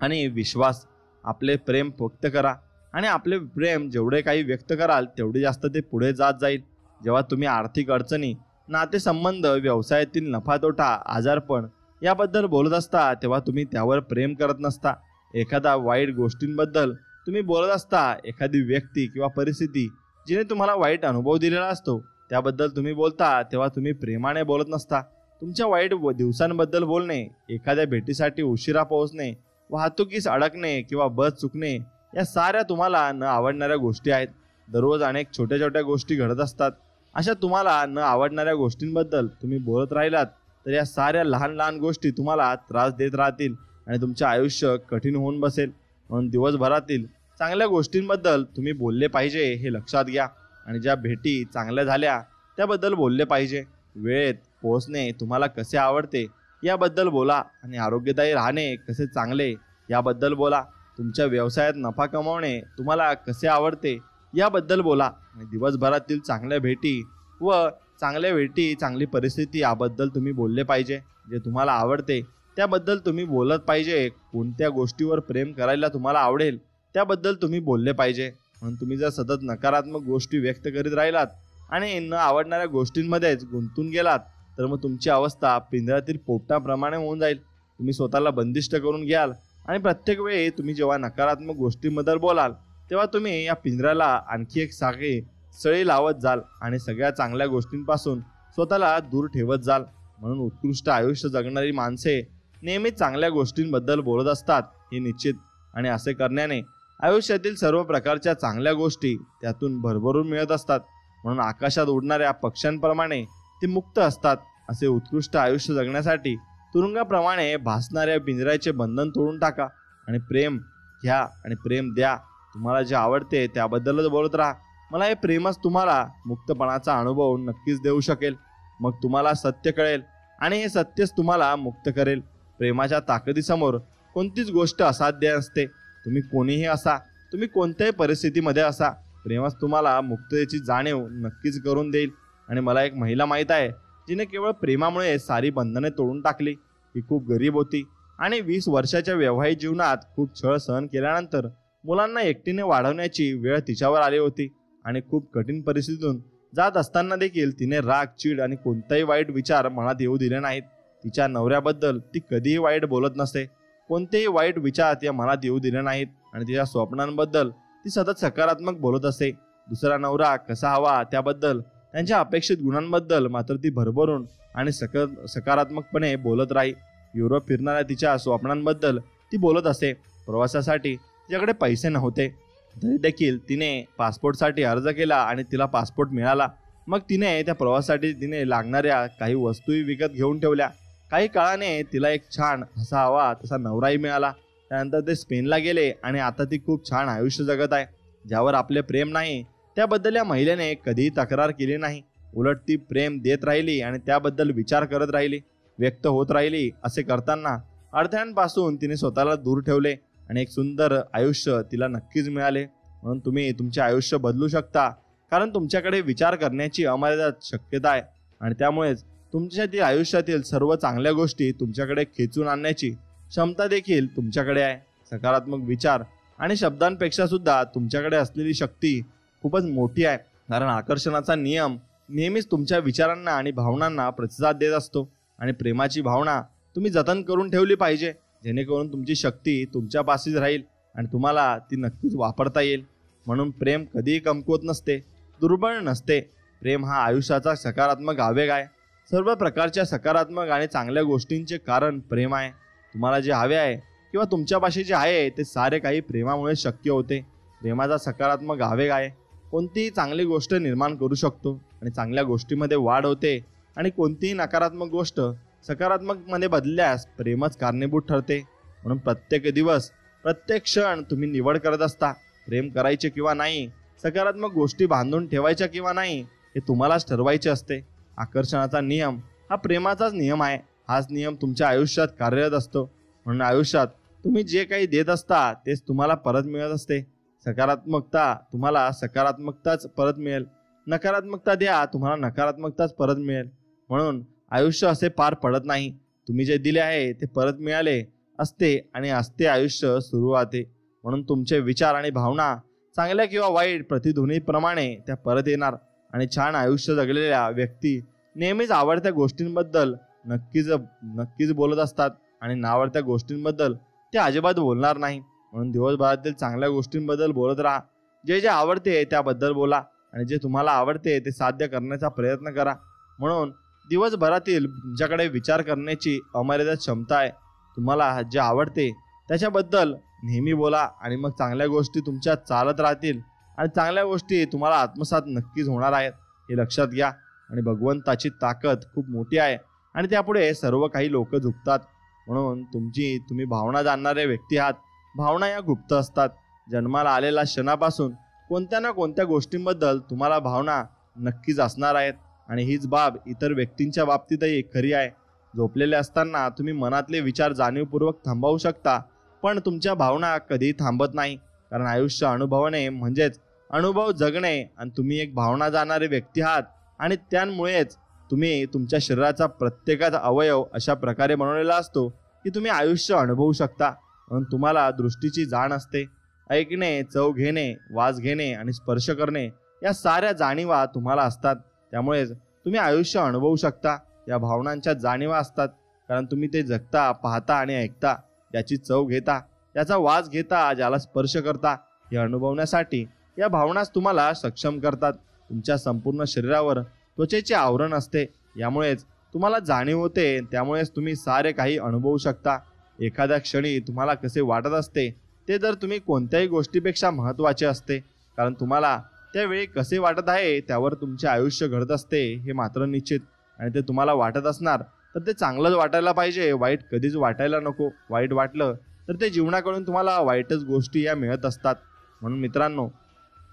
आणि विश्वास. आपले प्रेम व्यक्त करा आणि आपले प्रेम जेवढे काही व्यक्त कराल तेवढे जास्त ते पुढे जात जाईल. जेव्हा तुम्ही आर्थिक अडचणी, नातेसंबंध, व्यवसायातील नफातोटा, आजारपण याबद्दल बोलत असता तेव्हा तुम्ही त्यावर प्रेम करत नसता. एखादा वाईट गोष्टींबद्दल तुम्ही बोलत असता. एखादी व्यक्ती किंवा परिस्थिती जिने तुम्हाला वाईट अनुभव दिलेला असतो त्याबद्दल तुम्ही बोलता तेव्हा तुम्ही प्रेमाने बोलत नसता. तुमच्या वाईट दिवसांबद्दल बोलणे, एखाद्या भेटीसाठी उशिरा पोहोचणे, वाहतुकीस अडकणे किंवा बस चुकणे या साऱ्या तुम्हाला न आवडणाऱ्या गोष्टी आहेत. दररोज अनेक छोट्या छोट्या गोष्टी घडत असतात. अशा तुम्हाला न आवडणाऱ्या गोष्टींबद्दल तुम्ही बोलत राहिलात तर या साऱ्या लहान लहान गोष्टी तुम्हाला त्रास देत राहतील आणि तुमचे आयुष्य कठीण होऊन बसेल. म्हणून दिवसभरातील चांगल्या गोष्टींबद्दल तुम्ही बोलले पाहिजे हे लक्षात घ्या. आणि ज्या भेटी चांगल्या झाल्या त्याबद्दल बोलले पाहिजे. वेळेत पोहोचणे तुम्हाला कसे आवडते याबद्दल बोला आणि आरोग्यदायी राहणे कसे चांगले याबद्दल बोला. तुमच्या व्यवसायात नफा कमावणे तुम्हाला कसे आवडते याबद्दल बोला. आणि दिवसभरातील चांगल्या भेटी व चांगली परिस्थिती याबद्दल तुम्ही बोलले पाहिजे. जे तुम्हाला आवडते त्याबद्दल तुम्ही बोलत पाहिजे. कोणत्या गोष्टीवर प्रेम करायला तुम्हाला आवडेल त्याबद्दल तुम्ही बोलले पाहिजे. म्हणून तुम्ही जर सतत नकारात्मक गोष्टी व्यक्त करीत राहिलात आणि न आवडणाऱ्या गोष्टींमध्येच गुंतून गेलात तर मग तुमची अवस्था पिंजऱ्यातील पोपटाप्रमाणे होऊन जाईल. तुम्ही स्वतःला बंदिष्ट करून घ्याल आणि प्रत्येक वेळी तुम्ही जेव्हा नकारात्मक गोष्टींबद्दल बोलाल तेव्हा तुम्ही या पिंजऱ्याला आणखी एक साखळी सळी लावत जाल आणि सगळ्या चांगल्या गोष्टींपासून स्वतःला दूर ठेवत जाल. म्हणून उत्कृष्ट आयुष्य जगणारी माणसे नेहमीच चांगल्या गोष्टींबद्दल बोलत असतात हे निश्चित. आणि असे करण्याने आयुष्यातील सर्व प्रकारच्या चांगल्या गोष्टी त्यातून भरभरून मिळत असतात. म्हणून आकाशात उडणाऱ्या पक्ष्यांप्रमाणे ते मुक्त असतात. असे उत्कृष्ट आयुष्य जगण्यासाठी तुरुंगाप्रमाणे भासणाऱ्या पिंजऱ्याचे बंधन तोडून टाका आणि प्रेम घ्या आणि प्रेम द्या. तुम्हाला जे आवडते त्याबद्दलच बोलत राहा. मला हे प्रेमच तुम्हाला मुक्तपणाचा अनुभव नक्कीच देऊ शकेल. मग तुम्हाला सत्य कळेल आणि हे सत्यच तुम्हाला मुक्त करेल. प्रेमाच्या ताकदीसमोर कोणतीच गोष्ट असाध्य असते. तुम्ही कोणीही असा, तुम्ही कोणत्याही परिस्थितीमध्ये असा, प्रेमच तुम्हाला मुक्ततेची जाणीव नक्कीच करून देईल. आणि मला एक महिला माहीत आहे जिने केवळ प्रेमामुळे सारी बंधने तोडून टाकली. ही खूप गरीब होती आणि 20 वर्षाच्या वैवाहिक जीवनात खूप छळ सहन केल्यानंतर मुलांना एकटीने वाढवण्याची वेळ तिच्यावर आली होती. आणि खूप कठीण परिस्थितीतून जात असताना देखील तिने राग, चीड आणि कोणताही वाईट विचार मनात येऊ दिले नाहीत. तिच्या नवऱ्याबद्दल ती कधीही वाईट बोलत नसे. कोणतेही वाईट विचार तिच्या मनात येऊ दिले नाहीत. आणि तिच्या स्वप्नांबद्दल ती सतत सकारात्मक बोलत असे. दुसरा नवरा कसा हवा त्याबद्दल, त्यांच्या अपेक्षित गुणांबद्दल मात्र ती भरभरून आणि सकारात्मकपणे बोलत राही. युरोप फिरणाऱ्या तिच्या स्वप्नांबद्दल ती बोलत असे. प्रवासासाठी तिच्याकडे पैसे नव्हते तरी देखील तिने पासपोर्टसाठी अर्ज केला आणि तिला पासपोर्ट मिळाला. मग तिने त्या प्रवासासाठी तिने लागणाऱ्या काही वस्तूही विकत घेऊन ठेवल्या. काही काळाने तिला एक छान असा हवा तसा नवराही मिळाला. त्यानंतर ते स्पेनला गेले आणि आता ती खूप छान आयुष्य जगत आहे. ज्यावर आपले प्रेम नाही त्याबद्दल या महिलेने कधीही तक्रार केली नाही. उलट ती प्रेम देत राहिली आणि त्याबद्दल विचार करत राहिली, व्यक्त होत राहिली. असे करताना अडथळ्यांपासून तिने स्वतःला दूर ठेवले आणि एक सुंदर आयुष्य तिला नक्कीच मिळाले. म्हणून तुम्ही तुमचे आयुष्य बदलू शकता, कारण तुमच्याकडे विचार करण्याची अमर्यादित शक्यता आहे. आणि त्यामुळेच तुमच्या आयुष्यातील सर्व चांगल्या गोष्टी तुमच्याकडे खेचून आणण्याची क्षमता देखील तुमच्याकडे आहे. सकारात्मक विचार आणि शब्दांपेक्षा सुद्धा तुमच्याकडे असलेली शक्ती खूपच मोठी आहे. कारण आकर्षणाचा नियम नेहमीच तुमच्या विचारांना आणि भावनांना प्रतिसाद देत असतो. आणि प्रेमाची भावना तुम्ही जतन करून ठेवली पाहिजे, जेणेकरून तुमची शक्ती तुमच्यापाशीच राहील आणि तुम्हाला ती नक्कीच वापरता येईल. म्हणून प्रेम कधीही कमकुवत नसते, दुर्बळ नसते. प्रेम हा आयुष्याचा सकारात्मक आवेग आहे. सर्व प्रकारच्या सकारात्मक आणि चांगल्या गोष्टींचे कारण प्रेम आहे. तुम्हाला जे हवे आहे किंवा तुमच्यापाशी जे आहे ते सारे काही प्रेमामुळे शक्य होते. प्रेमाचा सकारात्मक आवेग आहे. कोणतीही चांगली गोष्ट निर्माण करू शकतो आणि चांगल्या गोष्टीमध्ये वाढ होते. आणि कोणतीही नकारात्मक गोष्ट सकारात्मकमध्ये बदलल्यास प्रेमच कारणीभूत ठरते. म्हणून प्रत्येक दिवस, प्रत्येक क्षण तुम्ही निवड करत असता. प्रेम करायचे किंवा नाही, सकारात्मक गोष्टी बांधून ठेवायच्या किंवा नाही, हे तुम्हालाच ठरवायचे असते. आकर्षणाचा नियम हा प्रेमाचाच नियम आहे. हाच नियम तुमच्या आयुष्यात कार्यरत असतो. म्हणून आयुष्यात तुम्ही जे काही देत असता तेच तुम्हाला परत मिळत असते. सकारात्मकता तुम्हाला सकारात्मकताच परत मिळेल. नकारात्मकता द्या, तुम्हाला नकारात्मकताच परत मिळेल. म्हणून आयुष्य असे पार पडत नाही. तुम्ही जे दिले आहे ते परत मिळाले असते आणि असते आयुष्य सुरू राहते. म्हणून तुमचे विचार आणि भावना चांगल्या किंवा वाईट प्रतिध्वनीप्रमाणे त्या परत येणार. आणि छान आयुष्य जगलेल्या व्यक्ती नेहमीच आवडत्या गोष्टींबद्दल नक्कीच बोलत असतात आणि नावडत्या गोष्टींबद्दल ते अजिबात बोलणार नाही. म्हणून दिवसभरातील चांगल्या गोष्टींबद्दल बोलत राहा. जे जे आवडते त्याबद्दल बोला आणि जे तुम्हाला आवडते ते साध्य करण्याचा प्रयत्न करा. म्हणून दिवसभरातील तुमच्याकडे विचार करण्याची अमर्यादित क्षमता आहे. तुम्हाला जे आवडते त्याच्याबद्दल नेहमी बोला आणि मग चांगल्या गोष्टी तुमच्यात चालत राहतील आणि चांगल्या गोष्टी तुम्हाला आत्मसात नक्कीच होणार आहेत. हे लक्षात घ्या. आणि भगवंताची ताकद खूप मोठी आहे आणि त्यापुढे सर्व काही लोक झुकतात. म्हणून तुम्ही भावना जाणणारे व्यक्ती आहात. भावना या गुप्त असतात. जन्माला आलेल्या क्षणापासून कोणत्या ना कोणत्या गोष्टींबद्दल तुम्हाला भावना नक्कीच असणार आहेत. आणि हीच बाब इतर व्यक्तींच्या बाबतीतही खरी आहे. झोपलेले असताना तुम्ही मनातले विचार जाणीवपूर्वक थांबवू शकता, पण तुमच्या भावना कधीही थांबत नाही. कारण आयुष्य अनुभवणे म्हणजेच अनुभव जगणे आणि तुम्ही एक भावना जाणारे व्यक्ती आहात. आणि त्यामुळेच तुम्ही तुमच्या शरीराचा प्रत्येकाचा अवयव अशा प्रकारे बनवलेला असतो की तुम्ही आयुष्य अनुभवू शकता. म्हणून तुम्हाला दृष्टीची जाण असते. ऐकणे, चव घेणे, वास घेणे आणि स्पर्श करणे या साऱ्या जाणीवा तुम्हाला असतात. त्यामुळेच तुम्ही आयुष्य अनुभवू शकता. या भावनांच्या जाणीवा असतात कारण तुम्ही ते जगता, पाहता आणि ऐकता. याची चव घेता, याचा वास घेता, ज्याला स्पर्श करता. हे अनुभवण्यासाठी या भावनाच तुम्हाला सक्षम करतात. तुमच्या संपूर्ण शरीरावर त्वचेचे आवरण असते. यामुळेच तुम्हाला जाणीव होते. त्यामुळेच तुम्ही सारे काही अनुभवू शकता. एखाद्या क्षणी तुम्हाला कसे वाटत असते ते जर तुम्ही कोणत्याही गोष्टीपेक्षा महत्त्वाचे असते. कारण तुम्हाला त्यावेळी कसे वाटत आहे त्यावर तुमचे आयुष्य घडत असते हे मात्र निश्चित. आणि ते तुम्हाला वाटत असणार तर ते चांगलंच वाटायला पाहिजे. वाईट कधीच वाटायला नको. वाईट वाटलं तर ते जीवनाकडून तुम्हाला वाईटच गोष्टी या मिळत असतात. म्हणून मित्रांनो,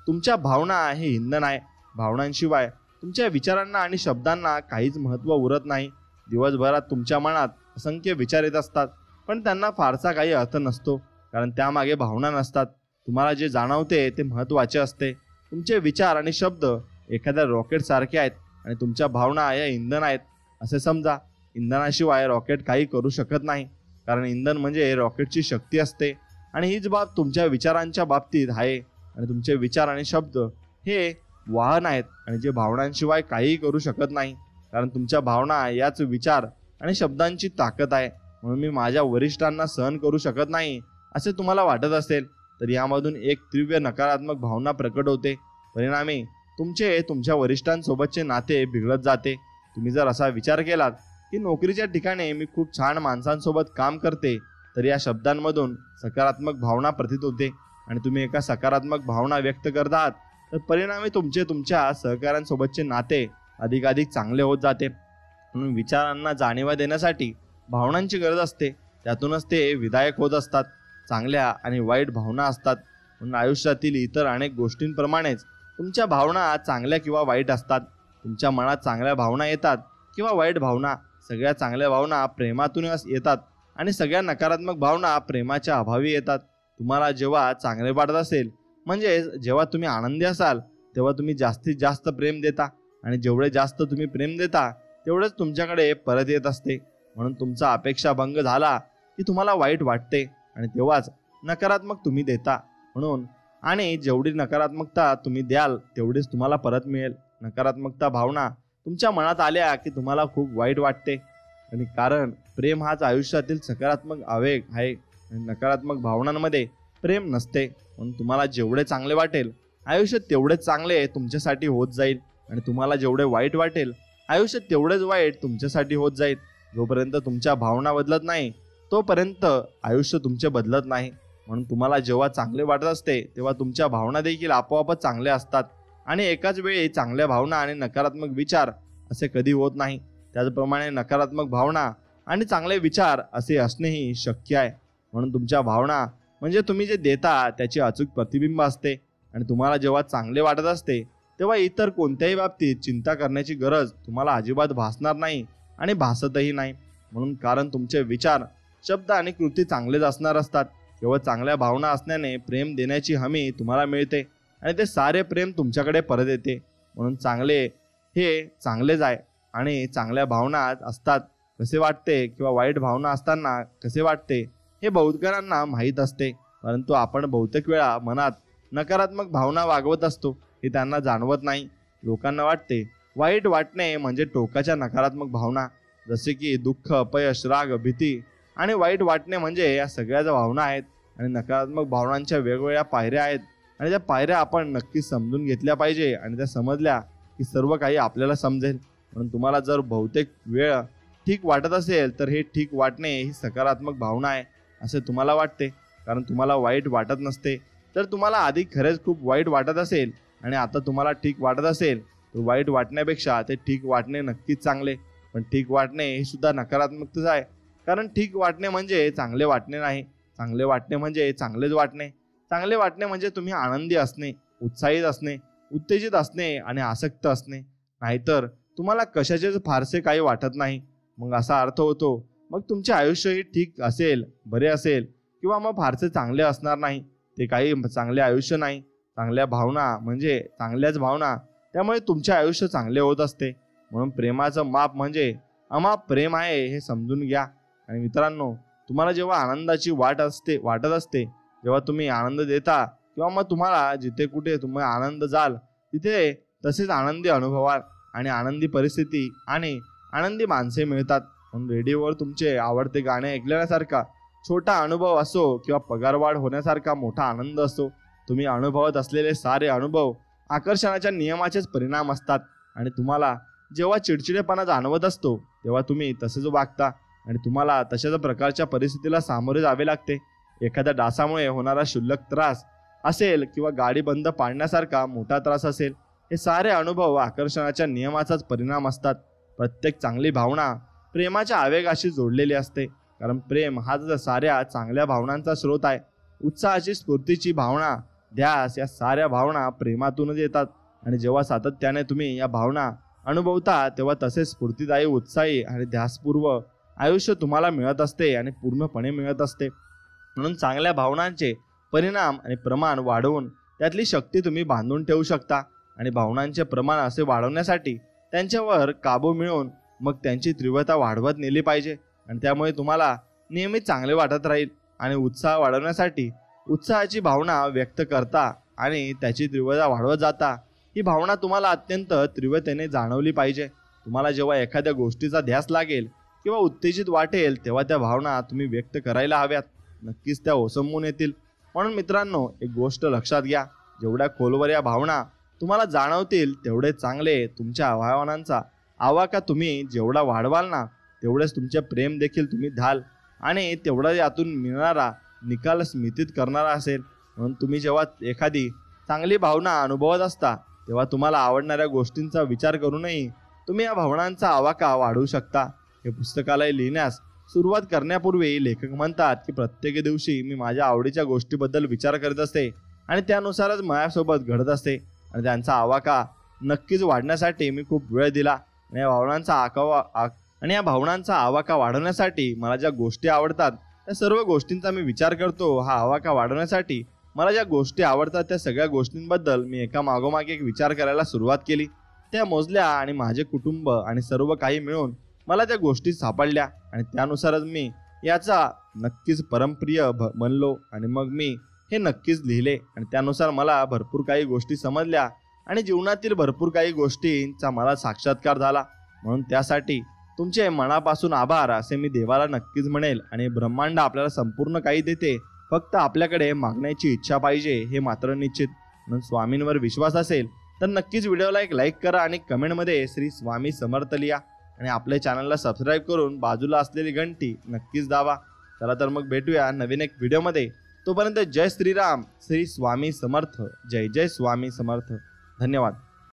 तुमच्या भावना हे इंधन आहे. भावनांशिवाय तुमच्या विचारांना आणि शब्दांना काहीच महत्त्व उरत नाही. दिवसभरात तुमच्या मनात असंख्य विचार येत असतात पण त्यांना फारसा काही अर्थ नसतो कारण त्यामागे भावना नसतात. तुम्हाला जे जाणवते ते महत्त्वाचे असते. तुमचे विचार आणि शब्द एखाद्या रॉकेट सारखे आहेत आणि तुमच्या भावना या इंधन आहेत असे समजा. इंधनाशिवाय रॉकेट काही करू शकत नाही कारण इंधन म्हणजे रॉकेटची शक्ती असते. आणि हीच बाब तुमच्या विचारांच्या बाबतीत आहे. आणि तुमचे विचार आणि शब्द हे वाहन आहेत आणि जे भावनांशिवाय काहीही करू शकत नाही कारण तुमच्या भावना याच विचार आणि शब्दांची ताकद आहे. म्हणून मी माझ्या वरिष्ठांना सहन करू शकत नाही असे तुम्हाला वाटत असेल तर यामधून एक तीव्र नकारात्मक भावना प्रकट होते. परिणामी तुमच्या वरिष्ठांसोबतचे नाते बिघडत जाते. तुम्ही जर असा विचार केलात की नोकरीच्या ठिकाणी मी खूप छान माणसांसोबत काम करते तर या शब्दांमधून सकारात्मक भावना प्रतीत होते आणि तुम्ही एका सकारात्मक भावना व्यक्त करत आहात तर परिणामी तुमच्या सहकाऱ्यांसोबतचे नाते अधिकाधिक चांगले होत जाते. म्हणून विचारांना जाणीवा देण्यासाठी भावनांची गरज असते. त्यातूनच ते विधायक होत असतात. चांगल्या आणि वाईट भावना असतात. म्हणून आयुष्यातील इतर अनेक गोष्टींप्रमाणेच तुमच्या भावना चांगल्या किंवा वाईट असतात. तुमच्या मनात चांगल्या भावना येतात किंवा वाईट भावना. सगळ्या चांगल्या भावना प्रेमातूनच येतात आणि सगळ्या नकारात्मक भावना प्रेमाच्या अभावी येतात. तुम्हाला जेव्हा चांगले वाटत असेल म्हणजे जेव्हा तुम्ही आनंदी असाल तेव्हा तुम्ही जास्तीत जास्त प्रेम देता आणि जेवढे जास्त तुम्ही प्रेम देता तेवढेच तुमच्याकडे परत येत असते. म्हणून तुमचा अपेक्षाभंग झाला की तुम्हाला वाईट वाटते आणि तेव्हाच नकारात्मक तुम्ही देता. म्हणून आणि जेवढी नकारात्मकता तुम्ही द्याल तेवढीच तुम्हाला परत मिळेल. नकारात्मकता भावना तुमच्या मनात आल्या की तुम्हाला खूप वाईट वाटते. आणि कारण प्रेम हाच आयुष्यातील सकारात्मक आवेग आहे आणि नकारात्मक भावनांमध्ये प्रेम नसते. म्हणून तुम्हाला जेवढे चांगले वाटेल आयुष्य तेवढेच चांगले तुमच्यासाठी होत जाईल आणि तुम्हाला जेवढे वाईट वाटेल आयुष्य तेवढेच वाईट तुमच्यासाठी होत जाईल. जोपर्यंत तुमच्या भावना बदलत नाही तोपर्यंत आयुष्य तुमचे बदलत नाही. म्हणून तुम्हाला जेव्हा चांगले वाटत असते तेव्हा तुमच्या भावना देखील आपोआपच चांगल्या असतात. आणि एकाच वेळी चांगल्या भावना आणि नकारात्मक विचार असे कधी होत नाही. त्याचप्रमाणे नकारात्मक भावना आणि चांगले विचार असे असणेही शक्य आहे. म्हणून तुमच्या भावना म्हणजे तुम्ही जे देता त्याची अचूक प्रतिबिंब असते. आणि तुम्हाला जेव्हा चांगले वाटत असते तेव्हा इतर कोणत्याही बाबतीत चिंता करण्याची गरज तुम्हाला अजिबात भासणार नाही आणि भासतही नाही. म्हणून कारण तुमचे विचार, शब्द आणि कृती चांगलेच असणार असतात. केवळ चांगल्या भावना असण्याने प्रेम देण्याची हमी तुम्हाला मिळते आणि ते सारे प्रेम तुमच्याकडे परत येते. म्हणून चांगले हे चांगलेच आहे आणि चांगल्या भावना असतात कसे वाटते किंवा वाईट भावना असताना कसे वाटते हे बहुतेकांना माहीत असते. परंतु आपण बहुतेक वेळा मनात नकारात्मक भावना वागवत असतो हे त्यांना जाणवत नाही. लोकांना वाटते वाईट वाटणे म्हणजे टोकाच्या नकारात्मक भावना जसे की दुःख, अपयश, राग, भीती आणि वाईट वाटणे म्हणजे या सगळ्या ज्या भावना आहेत. आणि नकारात्मक भावनांच्या वेगवेगळ्या पायऱ्या आहेत आणि त्या पायऱ्या आपण नक्कीच समजून घेतल्या पाहिजे आणि त्या समजल्या की सर्व काही आपल्याला समजेल. म्हणून तुम्हाला जर बहुतेक वेळ ठीक वाटत असेल तर हे ठीक वाटणे ही सकारात्मक भावना आहे असे तुम्हाला वाटते. कारण तुम्हाला वाईट वाटत नसते. तर तुम्हाला आधी खरेच खूप वाईट वाटत असेल आणि आता तुम्हाला ठीक वाटत असेल तर वाईट वाटण्यापेक्षा ते ठीक वाटणे नक्कीच चांगले. पण ठीक वाटणे हे सुद्धा नकारात्मकच आहे. कारण ठीक वाटणे म्हणजे चांगले वाटणे नाही. चांगले वाटणे म्हणजे चांगलेच वाटणे. चांगले वाटणे म्हणजे तुम्ही आनंदी असणे, उत्साहित असणे, उत्तेजित असणे आणि आसक्त असणे. नाहीतर तुम्हाला कशाचेच फारसे काही वाटत नाही. मग असा अर्थ होतो मग तुमचे आयुष्यही ठीक असेल, बरे असेल किंवा मग फारसे चांगले असणार नाही. ते काही चांगले आयुष्य नाही. चांगल्या भावना म्हणजे चांगल्याच भावना. त्यामुळे तुमचे आयुष्य चांगले होत असते. म्हणून प्रेमाचं माप म्हणजे अमाप प्रेम आहे हे समजून घ्या. आणि मित्रांनो, तुम्हाला जेव्हा आनंदाची वाटत असते, जेव्हा तुम्ही आनंद देता किंवा मग तुम्हाला जिथे कुठे तुम्ही आनंद जाल तिथे तसेच आनंदी अनुभवाल आणि आनंदी परिस्थिती आणि आनंदी माणसे मिळतात. म्हणून रेडिओवर तुमचे आवडते गाणे ऐकण्यासारखा छोटा अनुभव असो किंवा पगारवाढ होण्यासारखा मोठा आनंद असो, तुम्ही अनुभवत असलेले सारे अनुभव आकर्षणाच्या नियमाचेच परिणाम असतात. आणि तुम्हाला जेव्हा चिडचिडेपणा जाणवत असतो तेव्हा तुम्ही तसेच वागता आणि तुम्हाला तशाच प्रकारच्या परिस्थितीला सामोरे जावे लागते. एखाद्या डासामुळे होणारा क्षुल्लक त्रास असेल किंवा गाडी बंद पाडण्यासारखा मोठा त्रास असेल, हे सारे अनुभव आकर्षणाच्या नियमाचाच परिणाम असतात. प्रत्येक चांगली भावना प्रेमाच्या आवेगाशी जोडलेली असते, कारण प्रेम हाच साऱ्या चांगल्या भावनांचा स्रोत आहे. उत्साहाची, स्फूर्तीची भावना, ध्यास या साऱ्या भावना प्रेमातूनच येतात. आणि जेव्हा सातत्याने तुम्ही या भावना अनुभवता तेव्हा तसेच स्फूर्तिदायी, उत्साही आणि ध्यासपूर्व आयुष्य तुम्हाला मिळत असते आणि पूर्णपणे मिळत असते. म्हणून चांगल्या भावनांचे परिणाम आणि प्रमाण वाढवून त्यातली शक्ती तुम्ही बांधून ठेवू शकता. आणि भावनांचे प्रमाण असे वाढवण्यासाठी त्यांच्यावर काबू मिळवून मग त्यांची तीव्रता वाढवत नेली पाहिजे. आणि त्यामुळे तुम्हाला नेहमी चांगले वाटत राहील. आणि उत्साह वाढवण्यासाठी उत्साहाची भावना व्यक्त करता आणि त्याची तीव्रता वाढवत जाता. ही भावना तुम्हाला अत्यंत तीव्रतेने जाणवली पाहिजे. तुम्हाला जेव्हा एखाद्या गोष्टीचा ध्यास लागेल किंवा उत्तेजित वाटेल तेव्हा त्या भावना तुम्ही व्यक्त करायला हव्यात. नक्कीच त्या ओसंबून येतील. म्हणून मित्रांनो, एक गोष्ट लक्षात घ्या, जेवढ्या खोलवर या भावना तुम्हाला जाणवतील तेवढे चांगले तुमच्या भावनांचा आवाका तुम्ही जेवढा वाढवाल ना तेवढेच तुमचे प्रेम देखील तुम्ही द्याल आणि तेवढा यातून मिळणारा निकाल स्मितीत करणारा असेल. म्हणून तुम्ही जेव्हा एखादी चांगली भावना अनुभवत असता तेव्हा तुम्हाला आवडणाऱ्या गोष्टींचा विचार करूनही तुम्ही या भावनांचा आवाका वाढवू शकता. हे पुस्तकालय लिहिण्यास सुरुवात करण्यापूर्वी लेखक म्हणतात की प्रत्येक दिवशी मी माझ्या आवडीच्या गोष्टीबद्दल विचार करीत असते आणि त्यानुसारच माझ्यासोबत घडत असते. आणि त्यांचा आवाका नक्कीच वाढण्यासाठी मी खूप वेळ दिला. आणि या भावनांचा आवाका वाढवण्यासाठी मला ज्या गोष्टी आवडतात त्या सर्व गोष्टींचा मी विचार करतो. हा आवाका वाढवण्यासाठी मला ज्या गोष्टी आवडतात त्या सगळ्या गोष्टींबद्दल मी एका मागोमाग एक विचार करायला सुरुवात केली. त्या मोजल्या आणि माझे कुटुंब आणि सर्व काही मिळून मला त्या गोष्टी सापडल्या. आणि त्यानुसारच मी याचा नक्कीच परमप्रिय बनलो. आणि मग मी हे नक्कीच लिहिले. आणि त्यानुसार मला भरपूर काही गोष्टी समजल्या आणि जीवनातील भरपूर काही गोष्टींचा मला साक्षात्कार झाला. म्हणून त्यासाठी तुमचे मनापासून आभार असे मी देवाला नक्कीच म्हणेल. आणि ब्रह्मांड आपल्याला संपूर्ण काही देते, फक्त आपल्याकडे मागण्याची इच्छा पाहिजे, हे मात्र निश्चित. म्हणून स्वामींवर विश्वास असेल तर नक्कीच व्हिडिओला एक लाईक करा आणि कमेंटमध्ये श्री स्वामी समर्थ लिहा. आणि आपल्या चॅनलला सबस्क्राईब करून बाजूला असलेली घंटी नक्कीच दाबा. चला तर मग भेटूया नवीन एक व्हिडिओमध्ये. तोपर्यंत जय श्रीराम, श्री स्वामी समर्थ. जय जय स्वामी समर्थ. धन्यवाद.